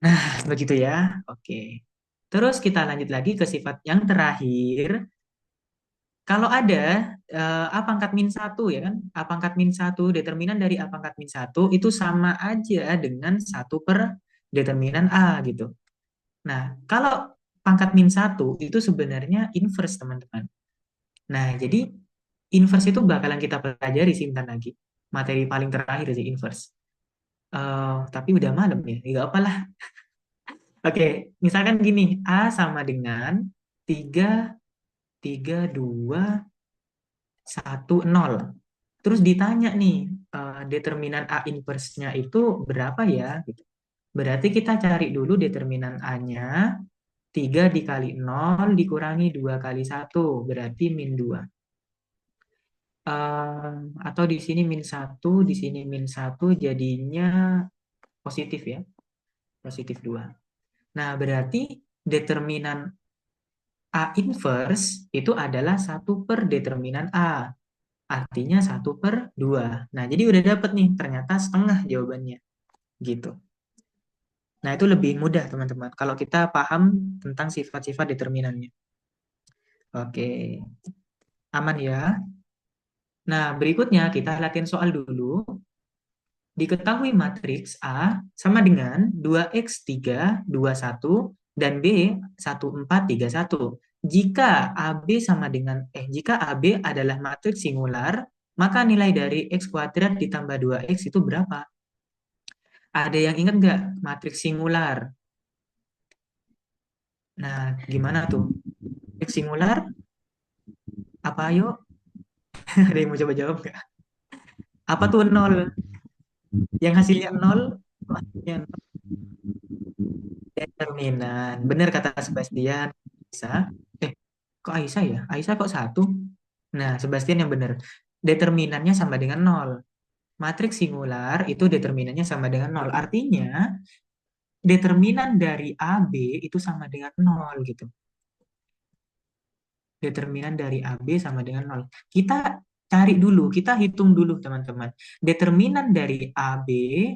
A: Nah, begitu ya. Oke. Terus kita lanjut lagi ke sifat yang terakhir. Kalau ada A pangkat min satu ya kan, A pangkat min satu, determinan dari A pangkat min satu itu sama aja dengan satu per determinan A gitu. Nah, kalau pangkat min satu itu sebenarnya inverse teman-teman. Nah, jadi inverse itu bakalan kita pelajari sih bentar lagi. Materi paling terakhir sih inverse. Tapi udah malam ya, nggak apa lah. Oke, misalkan gini, A sama dengan 3 3 2 1 0. Terus ditanya nih, determinan A inverse-nya itu berapa ya? Gitu. Berarti kita cari dulu determinan A-nya, 3 dikali 0 dikurangi 2 kali satu berarti min 2. Atau di sini min satu, di sini min satu jadinya positif ya, positif 2. Nah, berarti determinan A inverse itu adalah satu per determinan A. Artinya satu per 2. Nah, jadi udah dapet nih, ternyata setengah jawabannya. Gitu. Nah, itu lebih mudah, teman-teman. Kalau kita paham tentang sifat-sifat determinannya. Oke, aman ya. Nah, berikutnya kita latihan soal dulu. Diketahui matriks A sama dengan 2x3, 21, dan B, 1431. Jika AB adalah matriks singular, maka nilai dari x kuadrat ditambah 2x itu berapa? Ada yang ingat nggak matriks singular? Nah, gimana tuh? Matriks singular, apa ayo? Ada yang mau coba jawab nggak? Apa tuh nol? Yang hasilnya nol? Hasilnya determinan. Benar kata Sebastian. Aisyah. Kok Aisyah ya? Aisyah kok satu? Nah, Sebastian yang benar. Determinannya sama dengan nol. Matriks singular itu determinannya sama dengan nol. Artinya, determinan dari AB itu sama dengan nol gitu. Determinan dari AB sama dengan nol. Kita cari dulu, kita hitung dulu teman-teman. Determinan dari AB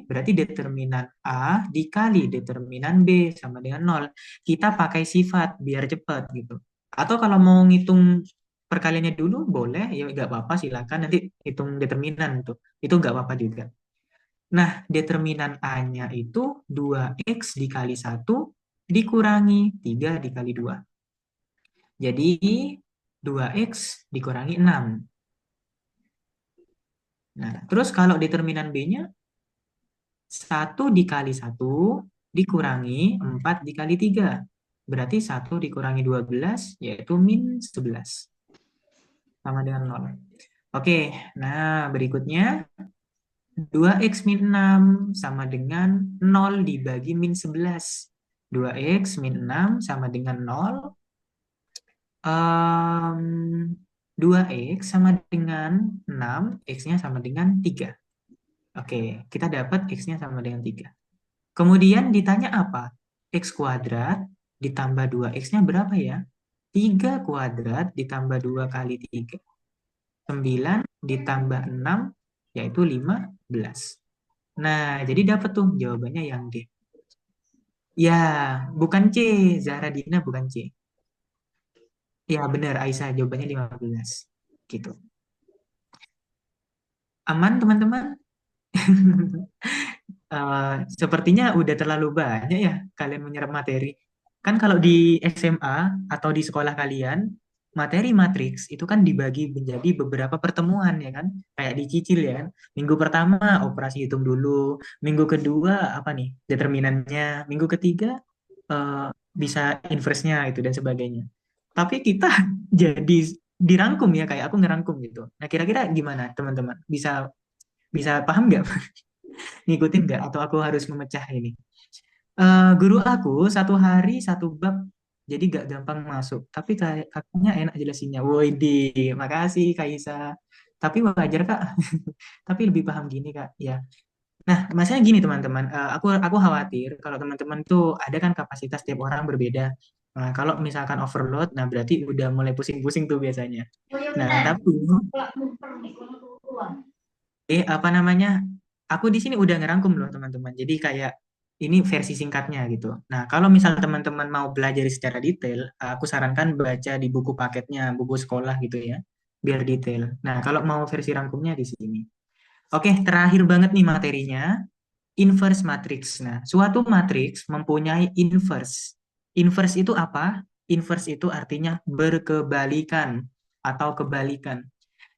A: berarti determinan A dikali determinan B sama dengan nol. Kita pakai sifat biar cepat gitu. Atau kalau mau ngitung perkaliannya dulu boleh, ya nggak apa-apa silakan nanti hitung determinan tuh. Itu nggak apa-apa juga. Nah, determinan A-nya itu 2x dikali 1 dikurangi 3 dikali 2. Jadi 2x dikurangi 6. Nah, terus kalau determinan B-nya 1 dikali 1 dikurangi 4 dikali 3. Berarti 1 dikurangi 12 yaitu min 11. Sama dengan nol. Oke, nah berikutnya 2x min 6 sama dengan 0 dibagi min 11. 2x min 6 sama dengan 0. 2x sama dengan 6, x-nya sama dengan 3. Oke, kita dapat x-nya sama dengan 3. Kemudian ditanya apa? X kuadrat ditambah 2x-nya berapa ya? 3 kuadrat ditambah 2 kali 3. 9 ditambah 6, yaitu 15. Nah, jadi dapat tuh jawabannya yang D. Ya, bukan C. Zahra Dina bukan C. Ya, benar Aisyah. Jawabannya 15. Gitu. Aman, teman-teman? Sepertinya udah terlalu banyak ya kalian menyerap materi. Kan kalau di SMA atau di sekolah kalian, materi matriks itu kan dibagi menjadi beberapa pertemuan ya kan? Kayak dicicil ya kan? Minggu pertama operasi hitung dulu, minggu kedua apa nih? Determinannya, minggu ketiga eh, bisa inverse-nya itu dan sebagainya. Tapi kita jadi dirangkum ya kayak aku ngerangkum gitu. Nah, kira-kira gimana teman-teman? Bisa bisa paham nggak? Ngikutin nggak atau aku harus memecah ini? Guru aku satu hari satu bab, jadi gak gampang masuk. Tapi kayak kakaknya enak jelasinnya. Woi, makasih Kaisa. Tapi wajar kak. Tapi lebih paham gini kak. Ya. Nah, maksudnya gini teman-teman. Aku khawatir kalau teman-teman tuh ada kan kapasitas tiap orang berbeda. Nah, kalau misalkan overload, nah berarti udah mulai pusing-pusing tuh biasanya. Nah, tapi apa namanya? Aku di sini udah ngerangkum loh teman-teman. Jadi kayak ini versi singkatnya gitu. Nah, kalau misal teman-teman mau belajar secara detail, aku sarankan baca di buku paketnya, buku sekolah gitu ya, biar detail. Nah, kalau mau versi rangkumnya di sini. Oke, terakhir banget nih materinya, inverse matrix. Nah, suatu matriks mempunyai inverse. Inverse itu apa? Inverse itu artinya berkebalikan atau kebalikan.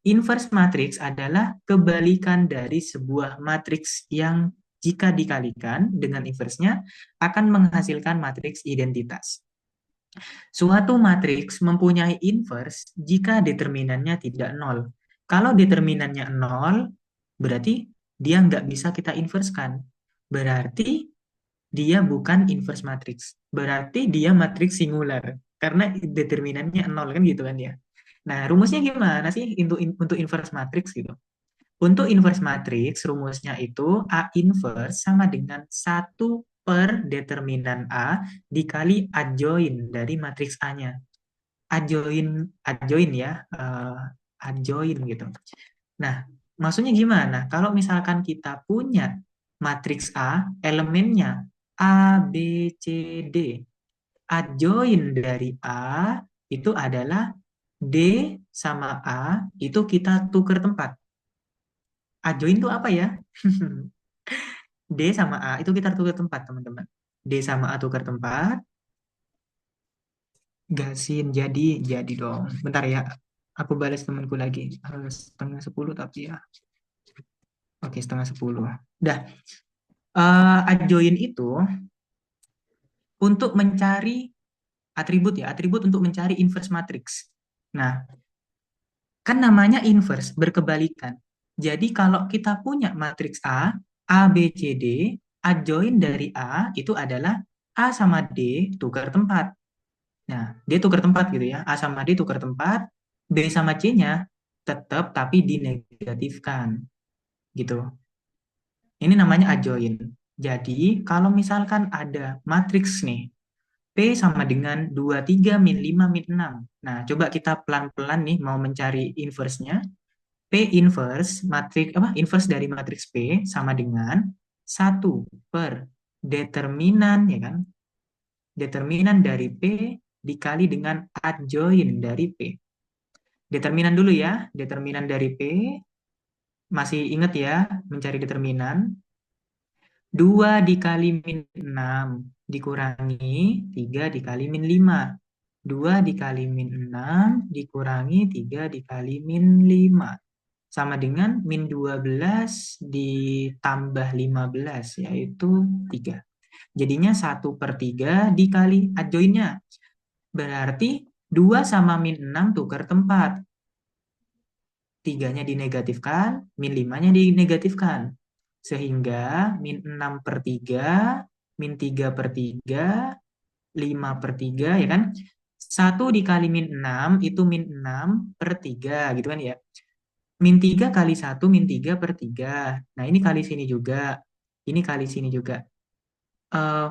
A: Inverse matrix adalah kebalikan dari sebuah matriks yang jika dikalikan dengan inversenya akan menghasilkan matriks identitas. Suatu matriks mempunyai inverse jika determinannya tidak nol. Kalau determinannya nol, berarti dia nggak bisa kita inverskan. Berarti dia bukan inverse matrix. Berarti dia matriks singular. Karena determinannya nol kan gitu kan ya. Nah, rumusnya gimana sih untuk inverse matrix gitu? Untuk inverse matrix, rumusnya itu A inverse sama dengan 1 per determinan A dikali adjoin dari matriks A-nya. Adjoin ya, adjoin gitu. Nah, maksudnya gimana? Kalau misalkan kita punya matriks A, elemennya A, B, C, D. Adjoin dari A itu adalah D sama A, itu kita tukar tempat. Adjoin itu apa ya? D sama A itu kita tukar tempat, teman-teman. D sama A tukar tempat. Gasin, jadi dong. Bentar ya, aku balas temanku lagi. 9:30 tapi ya. Oke, 9:30. Dah, adjoin itu untuk mencari atribut ya, atribut untuk mencari inverse matrix. Nah, kan namanya inverse, berkebalikan. Jadi kalau kita punya matriks A, B, C, D, adjoin dari A itu adalah A sama D tukar tempat. Nah, dia tukar tempat gitu ya. A sama D tukar tempat, B sama C-nya tetap tapi dinegatifkan gitu. Ini namanya adjoin. Jadi, kalau misalkan ada matriks nih, sama dengan 23 min 5 min 6. Nah, coba kita pelan-pelan nih mau mencari inverse-nya. P inverse matriks apa? Inverse dari matriks P sama dengan 1/determinan ya kan? Determinan dari P dikali dengan adjoin dari P. Determinan dulu ya. Determinan dari P, masih ingat ya mencari determinan. 2 dikali min 6 dikurangi 3 dikali min 5. 2 dikali min 6 dikurangi 3 dikali min 5. Sama dengan min 12 ditambah 15, yaitu 3. Jadinya 1/3 dikali adjoinnya. Berarti 2 sama min 6 tukar tempat. 3-nya dinegatifkan, min 5-nya dinegatifkan. Sehingga min 6/3, min 3/3, 5/3, ya kan? 1 dikali min 6 itu min 6/3, gitu kan ya. Min 3 kali 1, min 3/3. Nah, ini kali sini juga. Ini kali sini juga.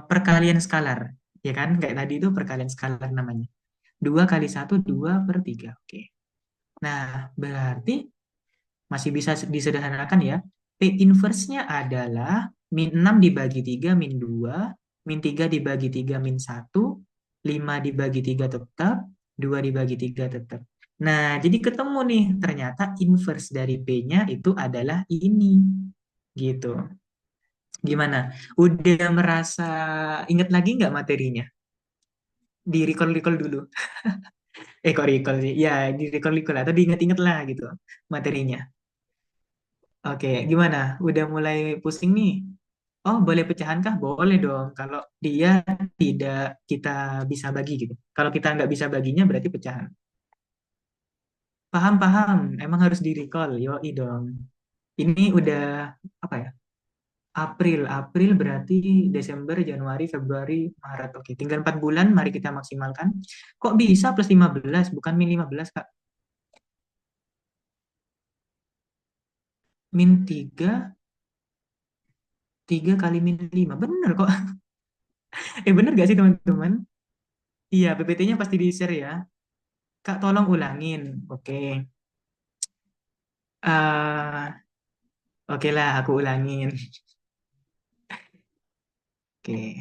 A: Perkalian skalar, ya kan? Kayak tadi itu perkalian skalar namanya. 2 kali 1, 2/3. Oke. Nah, berarti masih bisa disederhanakan ya. P inverse-nya adalah min 6 dibagi 3 min 2, min 3 dibagi 3 min 1, 5 dibagi 3 tetap, 2 dibagi 3 tetap. Nah, jadi ketemu nih, ternyata inverse dari P-nya itu adalah ini. Gitu. Gimana? Udah merasa ingat lagi nggak materinya? Di recall-recall dulu. Kok recall sih? Ya, di recall-recall atau diingat-ingat lah gitu materinya. Oke, gimana? Udah mulai pusing nih? Oh, boleh pecahan kah? Boleh dong. Kalau dia tidak kita bisa bagi gitu. Kalau kita nggak bisa baginya berarti pecahan. Paham, paham. Emang harus di recall. Yoi dong. Ini udah apa ya? April. April berarti Desember, Januari, Februari, Maret. Oke, tinggal 4 bulan. Mari kita maksimalkan. Kok bisa plus 15? Bukan min 15, Kak. Min 3, 3 kali min 5. Bener kok. Bener gak sih teman-teman? Iya, PPT-nya pasti di-share ya. Kak, tolong ulangin. Oke. Oke lah, aku ulangin. Oke,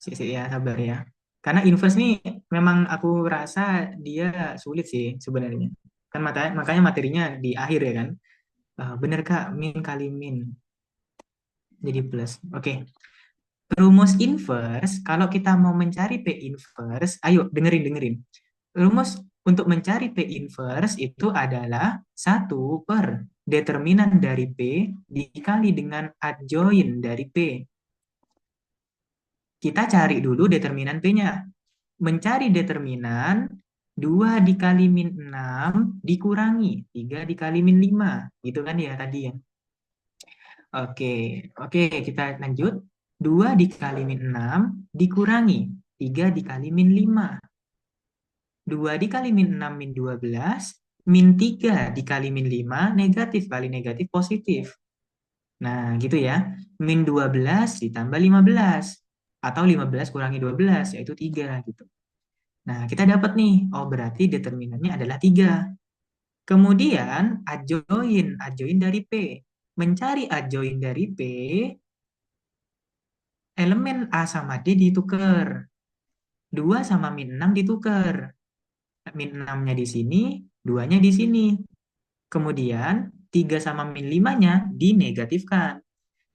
A: sih ya, sabar ya. Karena inverse nih memang aku rasa dia sulit sih sebenarnya. Kan makanya materinya di akhir ya kan. Bener Kak, min kali min. Jadi plus. Oke, rumus inverse, kalau kita mau mencari P inverse, ayo dengerin. Rumus untuk mencari P inverse itu adalah 1/determinan dari P dikali dengan adjoin dari P. Kita cari dulu determinan P-nya. Mencari determinan 2 dikali min 6 dikurangi 3 dikali min 5. Gitu kan ya tadi ya. Oke, oke kita lanjut. 2 dikali min 6 dikurangi 3 dikali min 5. 2 dikali min 6 min 12. Min 3 dikali min 5 negatif kali negatif positif. Nah gitu ya. Min 12 ditambah 15. Atau 15 kurangi 12 yaitu 3 gitu. Nah, kita dapat nih, oh berarti determinannya adalah 3. Kemudian, adjoin dari P. Mencari adjoin dari P, elemen A sama D ditukar. 2 sama min 6 ditukar. Min 6-nya di sini, 2-nya di sini. Kemudian, 3 sama min 5-nya dinegatifkan.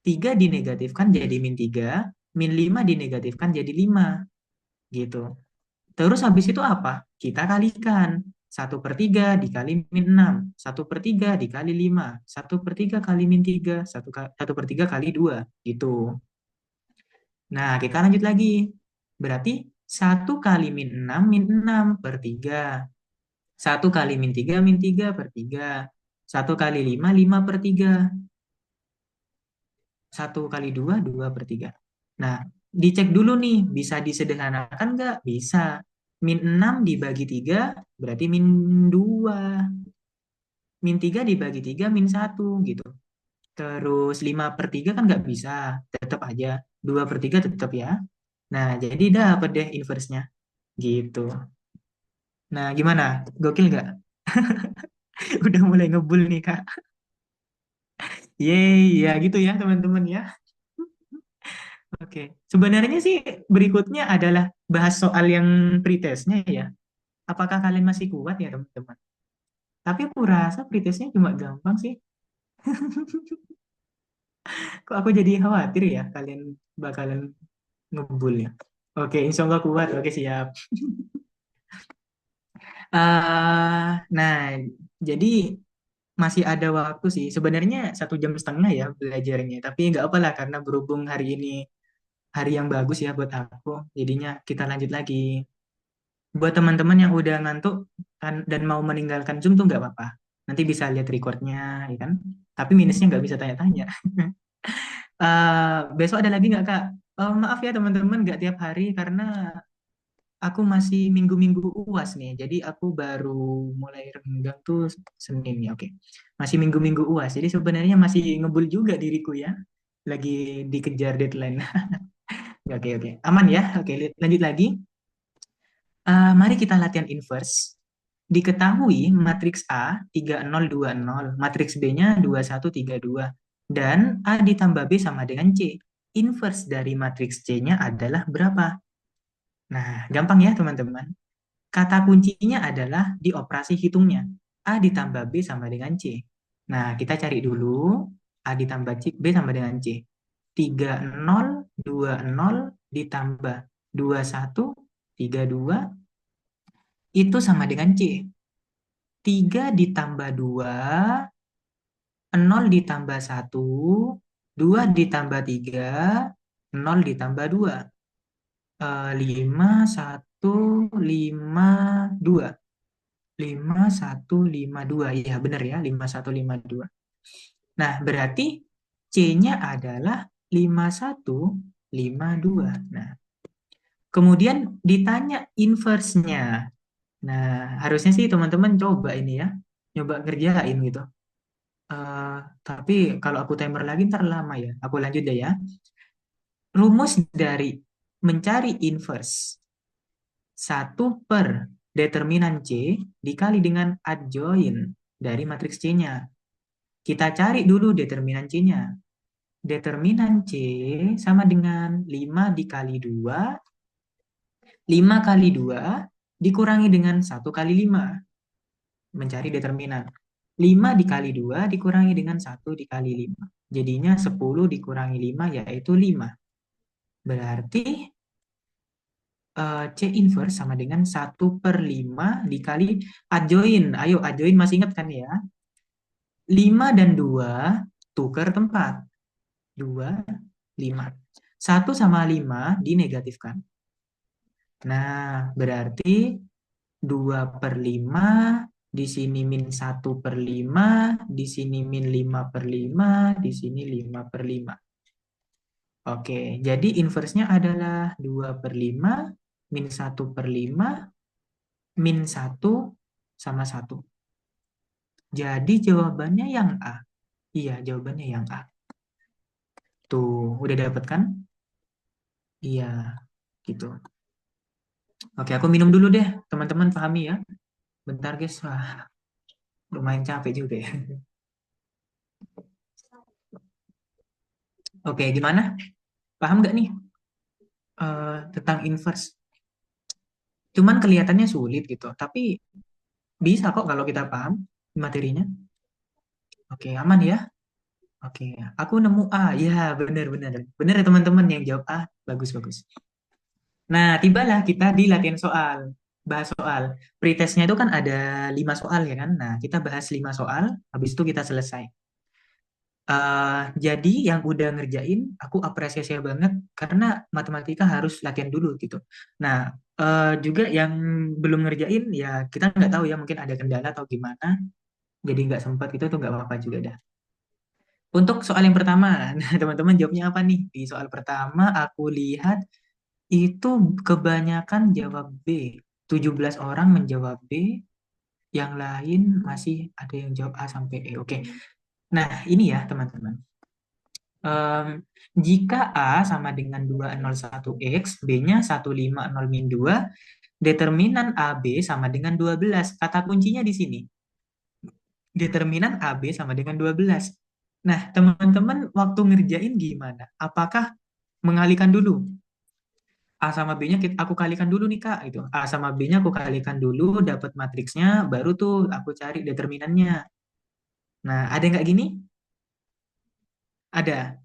A: 3 dinegatifkan jadi min 3, min 5 dinegatifkan jadi 5. Gitu. Terus habis itu apa? Kita kalikan. 1/3 dikali min 6. 1/3 dikali 5. 1/3 kali min 3. 1/3 kali 2. Gitu. Nah, kita lanjut lagi. Berarti 1 kali min 6, min 6 per 3. 1 kali min 3, min 3 per 3. 1 kali 5, 5 per 3. 1 kali 2, 2 per 3. Nah, dicek dulu nih, bisa disederhanakan nggak? Bisa. Min 6 dibagi 3 berarti min 2. Min 3 dibagi 3 min 1 gitu. Terus 5/3 kan nggak bisa, tetap aja. 2/3 tetap ya. Nah, jadi dapet deh inverse-nya. Gitu. Nah, gimana? Gokil nggak? Udah mulai ngebul nih, Kak. Yeay, ya gitu ya teman-teman ya. Oke. Sebenarnya sih berikutnya adalah bahas soal yang pretestnya ya. Apakah kalian masih kuat ya teman-teman? Tapi aku rasa pretestnya cuma gampang sih. Kok aku jadi khawatir ya kalian bakalan ngebul ya. Oke, insya Allah kuat. Oke, siap. Nah, jadi masih ada waktu sih. Sebenarnya 1,5 jam ya belajarnya. Tapi nggak apa lah karena berhubung hari ini hari yang bagus ya buat aku. Jadinya kita lanjut lagi. Buat teman-teman yang udah ngantuk dan mau meninggalkan Zoom tuh nggak apa-apa. Nanti bisa lihat recordnya, ya kan? Tapi minusnya nggak bisa tanya-tanya. Besok ada lagi nggak Kak? Maaf ya teman-teman, nggak tiap hari karena aku masih minggu-minggu UAS nih. Jadi aku baru mulai renggang tuh Senin ya, oke. Masih minggu-minggu UAS. Jadi sebenarnya masih ngebul juga diriku ya. Lagi dikejar deadline. Oke, oke. Aman ya? Oke, lanjut lagi. Mari kita latihan inverse. Diketahui matriks A 3020, matriks B-nya 2132, dan A ditambah B sama dengan C. Inverse dari matriks C-nya adalah berapa? Nah, gampang ya teman-teman. Kata kuncinya adalah di operasi hitungnya. A ditambah B sama dengan C. Nah, kita cari dulu A ditambah C, B sama dengan C. 3020 ditambah 2132 itu sama dengan C. 3 ditambah 2, 0 ditambah 1, 2 ditambah 3, 0 ditambah 2. 5, 1, 5, 2. 5, 1, 5, 2. Iya, benar ya, 5, 1, 5, 2. Nah, berarti C-nya adalah 5, 1, 5, 2. Nah, kemudian ditanya inverse-nya. Nah, harusnya sih teman-teman coba ini ya, nyoba ngerjain gitu. Eh, tapi kalau aku timer lagi ntar lama ya. Aku lanjut deh ya. Rumus dari mencari inverse 1 per determinan C dikali dengan adjoin dari matriks C-nya. Kita cari dulu determinan C-nya. Determinan C sama dengan 5 dikali 2, 5 kali 2 dikurangi dengan 1 kali 5. Mencari determinan. 5 dikali 2 dikurangi dengan 1 dikali 5. Jadinya 10 dikurangi 5 yaitu 5. Berarti C inverse sama dengan 1/5 dikali adjoin. Ayo adjoin masih ingat kan ya? 5 dan 2 tukar tempat. 2, 5. 1 sama 5 dinegatifkan. Nah, berarti 2/5, di sini min 1/5, di sini min 5/5, di sini 5/5. Oke, jadi inverse-nya adalah 2/5 min 1/5 min 1 sama 1. Jadi jawabannya yang A. Iya, jawabannya yang A. Tuh, udah dapet kan? Iya, gitu. Oke, aku minum dulu deh. Teman-teman pahami ya. Bentar guys, wah, lumayan capek juga ya. Oke, gimana? Paham nggak nih tentang inverse? Cuman kelihatannya sulit gitu, tapi bisa kok kalau kita paham materinya. Oke, aman ya? Oke, aku nemu A. Ya, benar-benar. Benar ya teman-teman yang jawab A. Bagus, bagus. Nah, tibalah kita di latihan soal. Bahas soal. Pretestnya itu kan ada 5 soal ya kan? Nah, kita bahas 5 soal, habis itu kita selesai. Jadi yang udah ngerjain, aku apresiasi banget karena matematika harus latihan dulu gitu. Nah, juga yang belum ngerjain, ya kita nggak tahu ya mungkin ada kendala atau gimana, jadi nggak sempat gitu tuh nggak apa-apa juga dah. Untuk soal yang pertama, nah, teman-teman jawabnya apa nih? Di soal pertama aku lihat itu kebanyakan jawab B. 17 orang menjawab B, yang lain masih ada yang jawab A sampai E. Oke. Nah, ini ya teman-teman. Em, Jika A sama dengan 201x, B-nya 150 min 2, determinan AB sama dengan 12. Kata kuncinya di sini. Determinan AB sama dengan 12. Nah, teman-teman waktu ngerjain gimana? Apakah mengalihkan dulu? A sama B-nya aku kalikan dulu nih Kak, gitu. A sama B-nya aku kalikan dulu, dapat matriksnya, baru tuh aku cari determinannya. Nah, ada nggak gini? Ada.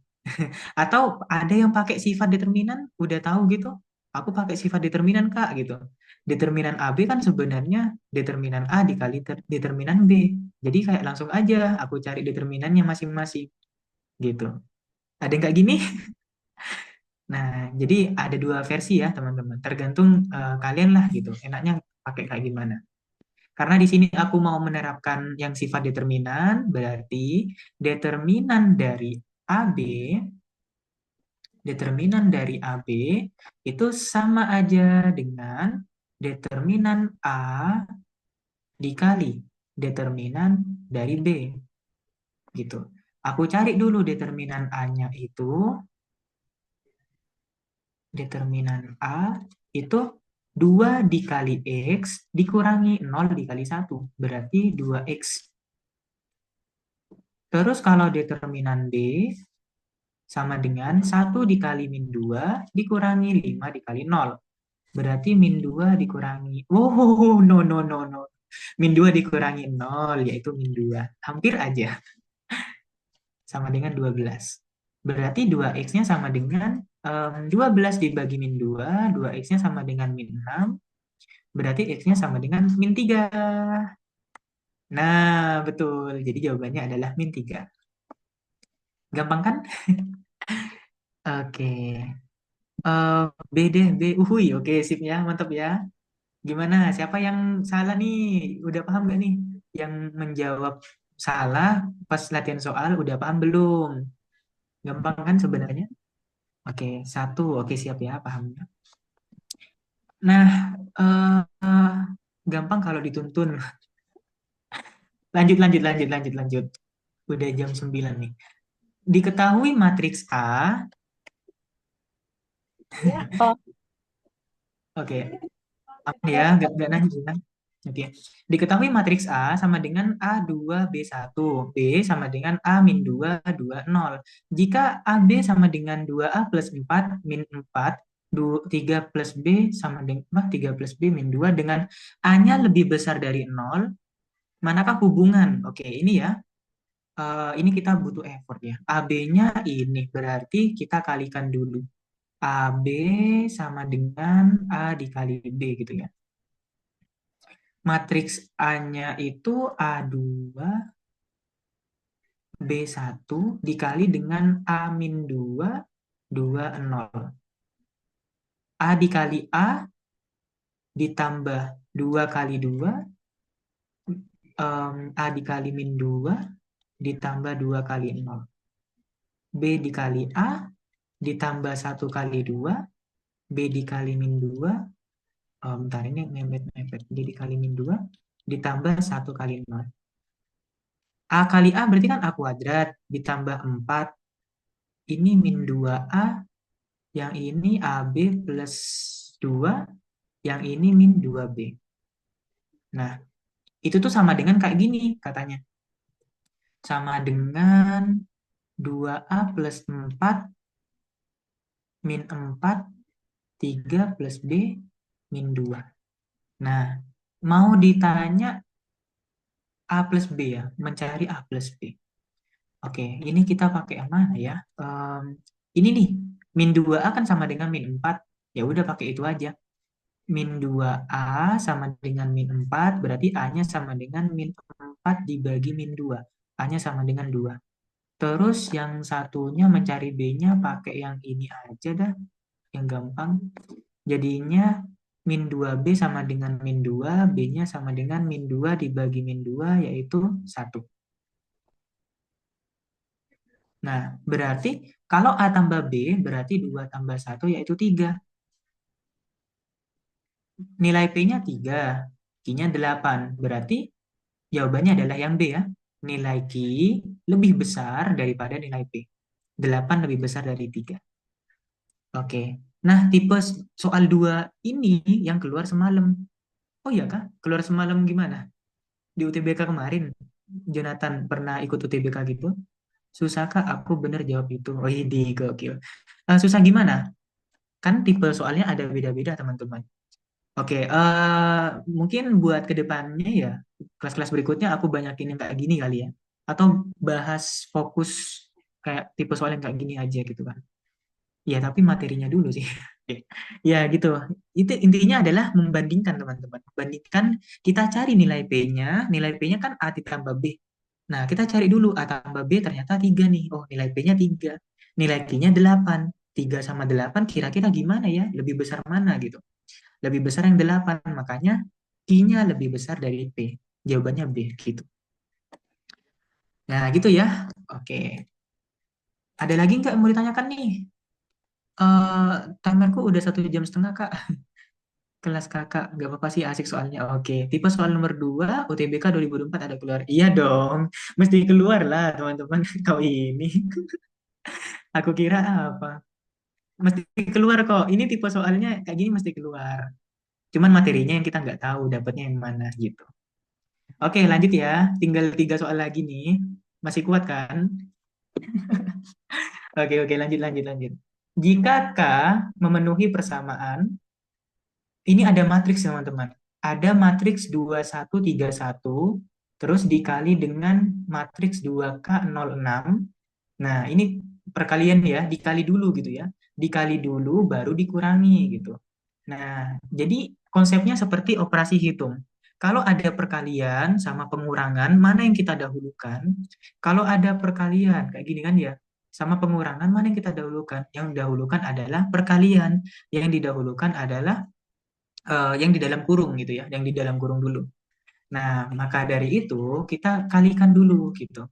A: Atau ada yang pakai sifat determinan, udah tahu gitu. Aku pakai sifat determinan Kak, gitu. Determinan AB kan sebenarnya determinan A dikali determinan B. Jadi kayak langsung aja aku cari determinannya masing-masing, gitu. Ada yang nggak gini? Nah, jadi ada dua versi ya teman-teman. Tergantung kalian lah gitu. Enaknya pakai kayak gimana. Karena di sini aku mau menerapkan yang sifat determinan, berarti determinan dari AB, determinan dari AB itu sama aja dengan determinan A dikali determinan dari B, gitu. Aku cari dulu determinan A-nya itu, determinan A itu 2 dikali X dikurangi 0 dikali 1, berarti 2X. Terus kalau determinan B sama dengan 1 dikali min 2 dikurangi 5 dikali 0. Berarti min 2 dikurangi, oh no no no no. Min 2 dikurangi 0 yaitu min 2. Hampir aja sama dengan 12. Berarti 2x-nya sama dengan 12 dibagi min 2, 2x-nya sama dengan min 6, berarti x-nya sama dengan min 3. Nah, betul. Jadi jawabannya adalah min 3. Gampang kan? Oke. B deh, B. Uhuy, oke, sip ya, mantap ya. Gimana? Siapa yang salah nih? Udah paham gak nih? Yang menjawab salah pas latihan soal, udah paham belum? Gampang kan sebenarnya? Oke, satu. Oke, siap ya, pahamnya. Nah, gampang kalau dituntun. Lanjut, lanjut, lanjut, lanjut, lanjut. Udah jam 9 nih. Diketahui matriks A,
B: Ya, kalau
A: oke, aman ya, nggak nanya ya. Oke. Diketahui matriks A sama dengan A2B1, B sama dengan A min 2, 2, 0. Jika AB sama dengan 2A plus 4, min 4, 3 plus B sama dengan 3 plus B min 2 dengan A-nya lebih besar dari 0, manakah hubungan? Oke, ini ya. Ini kita butuh effort ya. AB-nya ini berarti kita kalikan dulu. AB sama dengan A dikali B gitu ya. Matriks A-nya itu A2 B1 dikali dengan A min 2, 2, 0. A dikali A ditambah 2 kali 2, A dikali min 2 ditambah 2 kali 0. B dikali A ditambah 1 kali 2, B dikali min 2, bentar ini mepet-mepet, B dikali min 2 ditambah 1 kali 0. A kali A berarti kan A kuadrat ditambah 4. Ini min 2A, yang ini AB plus 2, yang ini min 2B. Nah, itu tuh sama dengan kayak gini katanya. Sama dengan 2A plus 4 min 4, 3 plus B min 2. Nah, mau ditanya A plus B ya, mencari A plus B. Oke, ini kita pakai yang mana ya? Ini nih, min 2A kan sama dengan min 4. Ya udah pakai itu aja. Min 2A sama dengan min 4, berarti A-nya sama dengan min 4 dibagi min 2. A-nya sama dengan 2. Terus yang satunya mencari B-nya pakai yang ini aja dah, yang gampang. Jadinya min 2B sama dengan min 2, B-nya sama dengan min 2 dibagi min 2, yaitu 1. Nah, berarti kalau A tambah B, berarti 2 tambah 1, yaitu 3. Nilai P-nya 3, Q-nya 8. Berarti jawabannya adalah yang B ya. Nilai Q lebih besar daripada nilai P. 8 lebih besar dari 3. Oke. Nah, tipe soal 2 ini yang keluar semalam. Oh iya kah? Keluar semalam gimana? Di UTBK kemarin, Jonathan pernah ikut UTBK gitu? Susah kak? Aku bener jawab itu. Oh ini gokil. Susah gimana? Kan tipe soalnya ada beda-beda teman-teman. Oke, mungkin buat kedepannya ya, kelas-kelas berikutnya aku banyakin yang kayak gini kali ya. Atau bahas fokus kayak tipe soal yang kayak gini aja gitu kan. Ya, tapi materinya dulu sih. Ya, gitu. Itu intinya adalah membandingkan, teman-teman. Membandingkan, kita cari nilai P-nya. Nilai P-nya kan A ditambah B. Nah, kita cari dulu A tambah B ternyata 3 nih. Oh, nilai P-nya 3. Nilai Q-nya 8. 3 sama 8 kira-kira gimana ya? Lebih besar mana gitu. Lebih besar yang 8. Makanya Q-nya lebih besar dari P. Jawabannya B gitu. Nah, gitu ya. Oke. Ada lagi nggak yang mau ditanyakan nih? Timerku udah 1,5 jam, Kak. Kelas kakak, nggak apa-apa sih, asik soalnya. Oke, tipe soal nomor 2, UTBK 2024 ada keluar. Iya dong, mesti keluar lah teman-teman. Kau ini, aku kira apa? Mesti keluar kok. Ini tipe soalnya kayak gini mesti keluar. Cuman materinya yang kita nggak tahu dapatnya yang mana gitu. Oke, lanjut ya. Tinggal 3 soal lagi nih. Masih kuat kan? Oke, oke, lanjut, lanjut, lanjut. Jika K memenuhi persamaan, ini ada matriks teman-teman. Ada matriks 2131 terus dikali dengan matriks 2K06. Nah, ini perkalian ya, dikali dulu gitu ya. Dikali dulu baru dikurangi gitu. Nah, jadi konsepnya seperti operasi hitung. Kalau ada perkalian sama pengurangan, mana yang kita dahulukan? Kalau ada perkalian kayak gini kan ya, sama pengurangan mana yang kita dahulukan? Yang didahulukan adalah perkalian. Yang didahulukan adalah yang di dalam kurung gitu ya, yang di dalam kurung dulu. Nah, maka dari itu kita kalikan dulu gitu.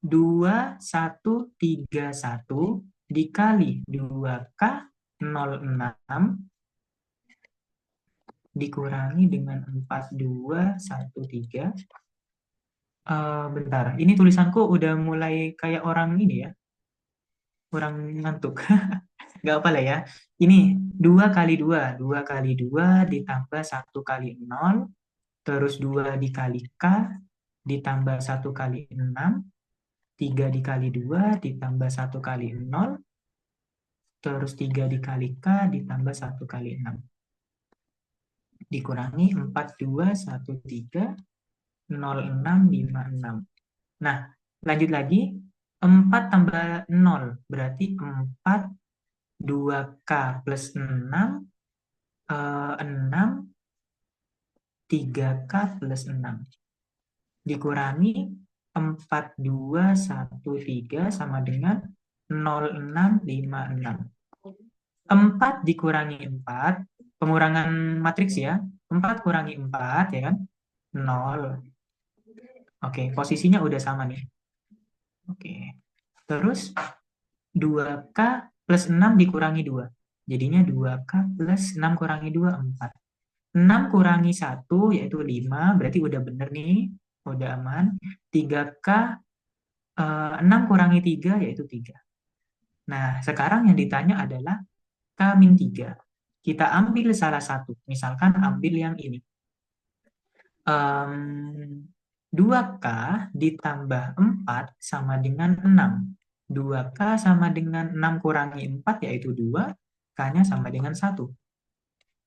A: 2131 dikali 2K06 dikurangi dengan 4213. Bentar, ini tulisanku udah mulai kayak orang ini ya, orang ngantuk. Nggak apa lah ya. Ini 2 kali 2, 2 kali 2 ditambah 1 kali 0, terus 2 dikali K, ditambah 1 kali 6, 3 dikali 2 ditambah 1 kali 0, terus 3 dikali K, ditambah 1 kali 6. Dikurangi 42130656. Nah, lanjut lagi. 4 tambah 0, berarti 4, 2K plus 6, 6, 3K plus 6. Dikurangi 4213 sama dengan 0656. 4 dikurangi 4, pengurangan matriks ya. 4 kurangi 4 ya kan? 0. Oke, posisinya udah sama nih. Oke. Terus 2K plus 6 dikurangi 2. Jadinya 2K plus 6 kurangi 2, 4. 6 kurangi 1 yaitu 5, berarti udah bener nih. Udah aman. 3K 6 kurangi 3 yaitu 3. Nah, sekarang yang ditanya adalah K-3. Kita ambil salah satu. Misalkan ambil yang ini. 2K ditambah 4 sama dengan 6. 2K sama dengan 6 kurangi 4 yaitu 2. K-nya sama dengan 1.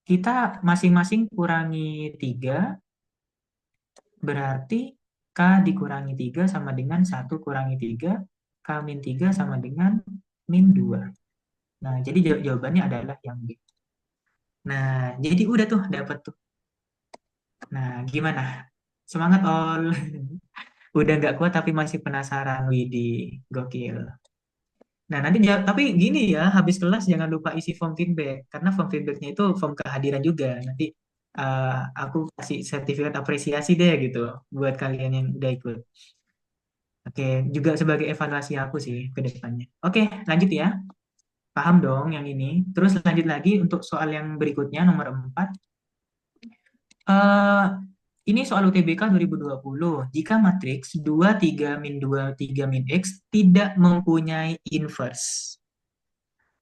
A: Kita masing-masing kurangi 3. Berarti K dikurangi 3 sama dengan 1 kurangi 3. K-3 sama dengan min 2. Nah, jadi jawabannya adalah yang B. Nah, jadi udah tuh dapat tuh. Nah, gimana? Semangat all. Udah nggak kuat tapi masih penasaran. Widih, gokil. Nah, nanti tapi gini ya, habis kelas jangan lupa isi form feedback. Karena form feedbacknya itu form kehadiran juga. Nanti aku kasih sertifikat apresiasi deh gitu buat kalian yang udah ikut. Oke, juga sebagai evaluasi aku sih ke depannya. Oke, lanjut ya. Paham dong yang ini. Terus lanjut lagi untuk soal yang berikutnya, nomor 4. Eh, Ini soal UTBK 2020. Jika matriks 2 3 min 2 3 min X tidak mempunyai inverse.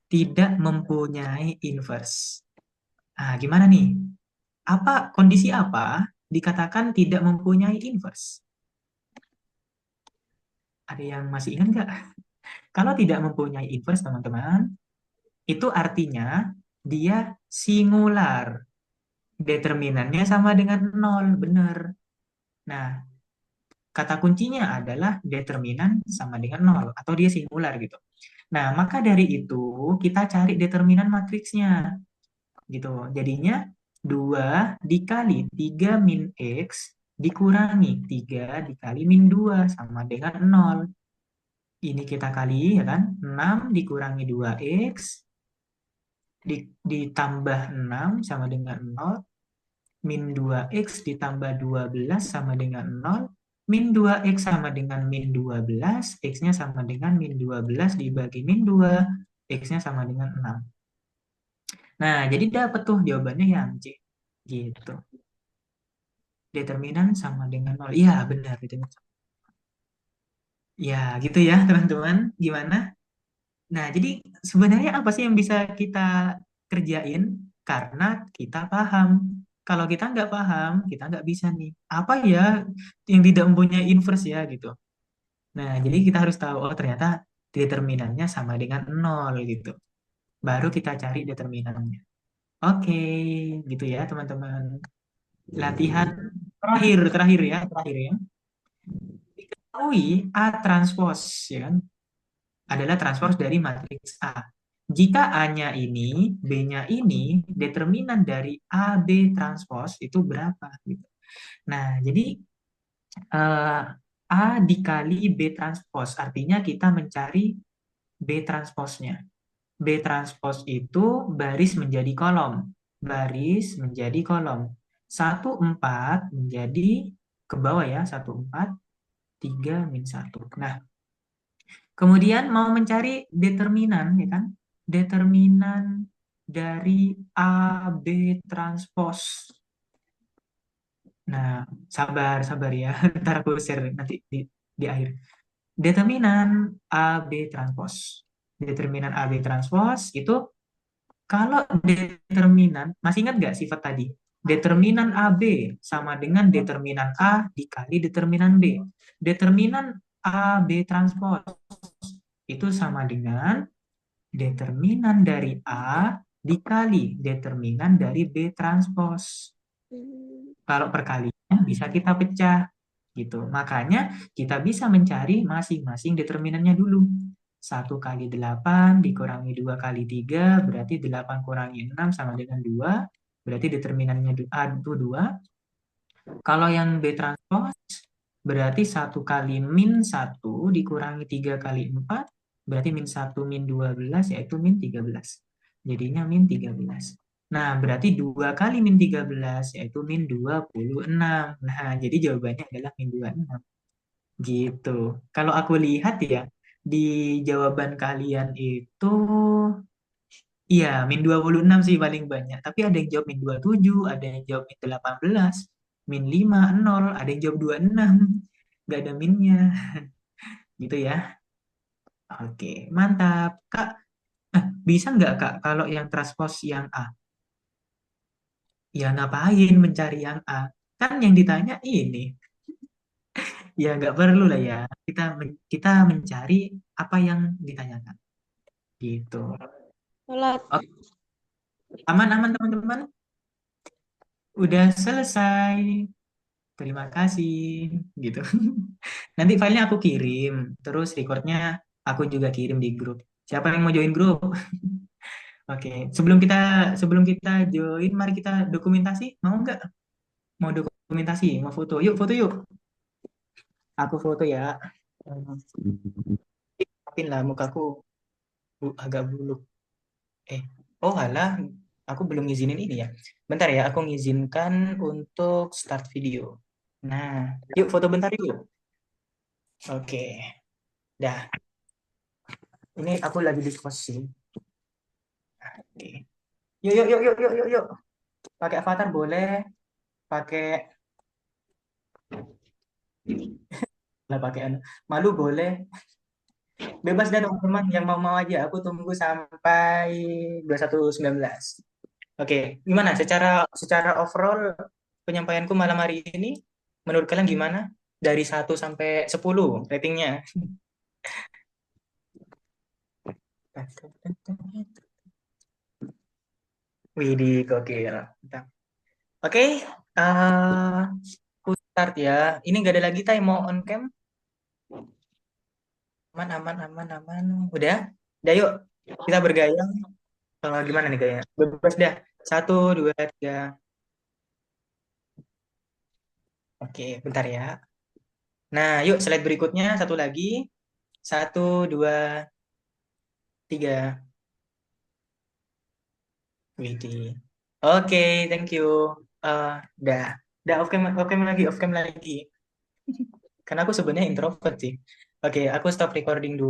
A: Tidak mempunyai inverse. Nah, gimana nih? Kondisi apa dikatakan tidak mempunyai inverse? Ada yang masih ingat nggak? Kalau tidak mempunyai inverse, teman-teman, itu artinya dia singular. Determinannya sama dengan nol, benar. Nah, kata kuncinya adalah determinan sama dengan nol, atau dia singular gitu. Nah, maka dari itu kita cari determinan matriksnya gitu. Jadinya 2 dikali 3 min X dikurangi 3 dikali min 2 sama dengan nol. Ini kita kali ya kan. 6 dikurangi 2X ditambah 6 sama dengan nol. Min 2X ditambah 12 sama dengan nol. Min 2X sama dengan min 12. X-nya sama dengan min 12 dibagi min 2. X-nya sama dengan 6. Nah, jadi dapat tuh jawabannya yang C. Gitu. Determinan sama dengan nol. Iya, benar. Ya, gitu ya, teman-teman. Gimana? Nah, jadi sebenarnya apa sih yang bisa kita kerjain? Karena kita paham. Kalau kita nggak paham, kita nggak bisa nih. Apa ya yang tidak mempunyai inverse ya gitu. Nah, jadi kita harus tahu, oh ternyata determinannya sama dengan nol gitu. Baru kita cari determinannya. Oke, gitu ya teman-teman. Latihan terakhir ya. Diketahui A transpose, ya kan? Adalah transpose dari matriks A. Jika A-nya ini, B-nya ini, determinan dari AB transpose itu berapa? Gitu. Nah, jadi eh, A dikali B transpose, artinya kita mencari B transpose-nya. B transpose itu baris menjadi kolom. Baris menjadi kolom. 1 4 menjadi ke bawah ya, 1 4 3 min 1. Nah, kemudian mau mencari determinan, ya kan? Determinan dari AB transpose. Nah, sabar ya. Ntar aku share nanti di akhir. Determinan AB transpose. Determinan AB transpose itu kalau determinan, masih ingat nggak sifat tadi? Determinan AB sama dengan determinan A dikali determinan B. Determinan AB transpose itu sama dengan determinan dari A dikali determinan dari B transpose. Kalau perkalian bisa kita pecah gitu. Makanya kita bisa mencari masing-masing determinannya dulu. 1 kali 8 dikurangi 2 kali 3 berarti 8 kurangi 6 sama dengan 2. Berarti determinannya A itu 2. Kalau yang B transpose berarti 1 kali min 1 dikurangi 3 kali 4 berarti min 1 min 12 yaitu min 13. Jadinya min 13. Nah, berarti 2 kali min 13 yaitu min 26. Nah, jadi jawabannya adalah min 26. Gitu. Kalau aku lihat ya, di jawaban kalian itu, iya, min 26 sih paling banyak. Tapi ada yang jawab min 27, ada yang jawab min 18, min 5 0, ada yang jawab 26. Nggak ada minnya. Gitu ya. Oke, mantap. Kak, bisa nggak Kak kalau yang transpose yang A? Ya ngapain mencari yang A? Kan yang ditanya ini. Ya nggak perlu lah ya. Kita mencari apa yang ditanyakan. Gitu.
B: Sholat.
A: Oke, aman-aman teman-teman. Udah selesai. Terima kasih. Gitu. Nanti filenya aku kirim. Terus recordnya aku juga kirim di grup. Siapa yang mau join grup? Oke. Sebelum kita join, mari kita dokumentasi. Mau nggak? Mau dokumentasi? Mau foto? Yuk foto yuk. Aku foto ya. Maafin lah mukaku agak bulu. Eh, oh alah, aku belum ngizinin ini ya. Bentar ya, aku ngizinkan untuk start video. Nah, yuk foto bentar yuk. Oke, dah. Ini aku lagi diskusi. Oke. Yuk, yuk, yuk, yuk, yuk, yuk, yuk. Pakai avatar boleh, pakai lah pakai anu. Malu boleh. Bebas dah teman-teman yang mau-mau aja. Aku tunggu sampai 21.19. Oke, gimana secara secara overall penyampaianku malam hari ini menurut kalian gimana? Dari 1 sampai 10 ratingnya. Widih, gokil. Mantap. Oke, aku start ya. Ini nggak ada lagi tay mau on cam. Aman, aman, aman, aman. Udah? Udah yuk. Kita bergaya. Gimana nih gaya? Bebas dah. 1, 2, 3. Oke, bentar ya. Nah, yuk slide berikutnya. Satu lagi. 1, 2, 3. Widih. Oke, thank you. Eh, dah. Dah off cam lagi, off cam lagi. Karena aku sebenarnya introvert sih. Oke, aku stop recording dulu.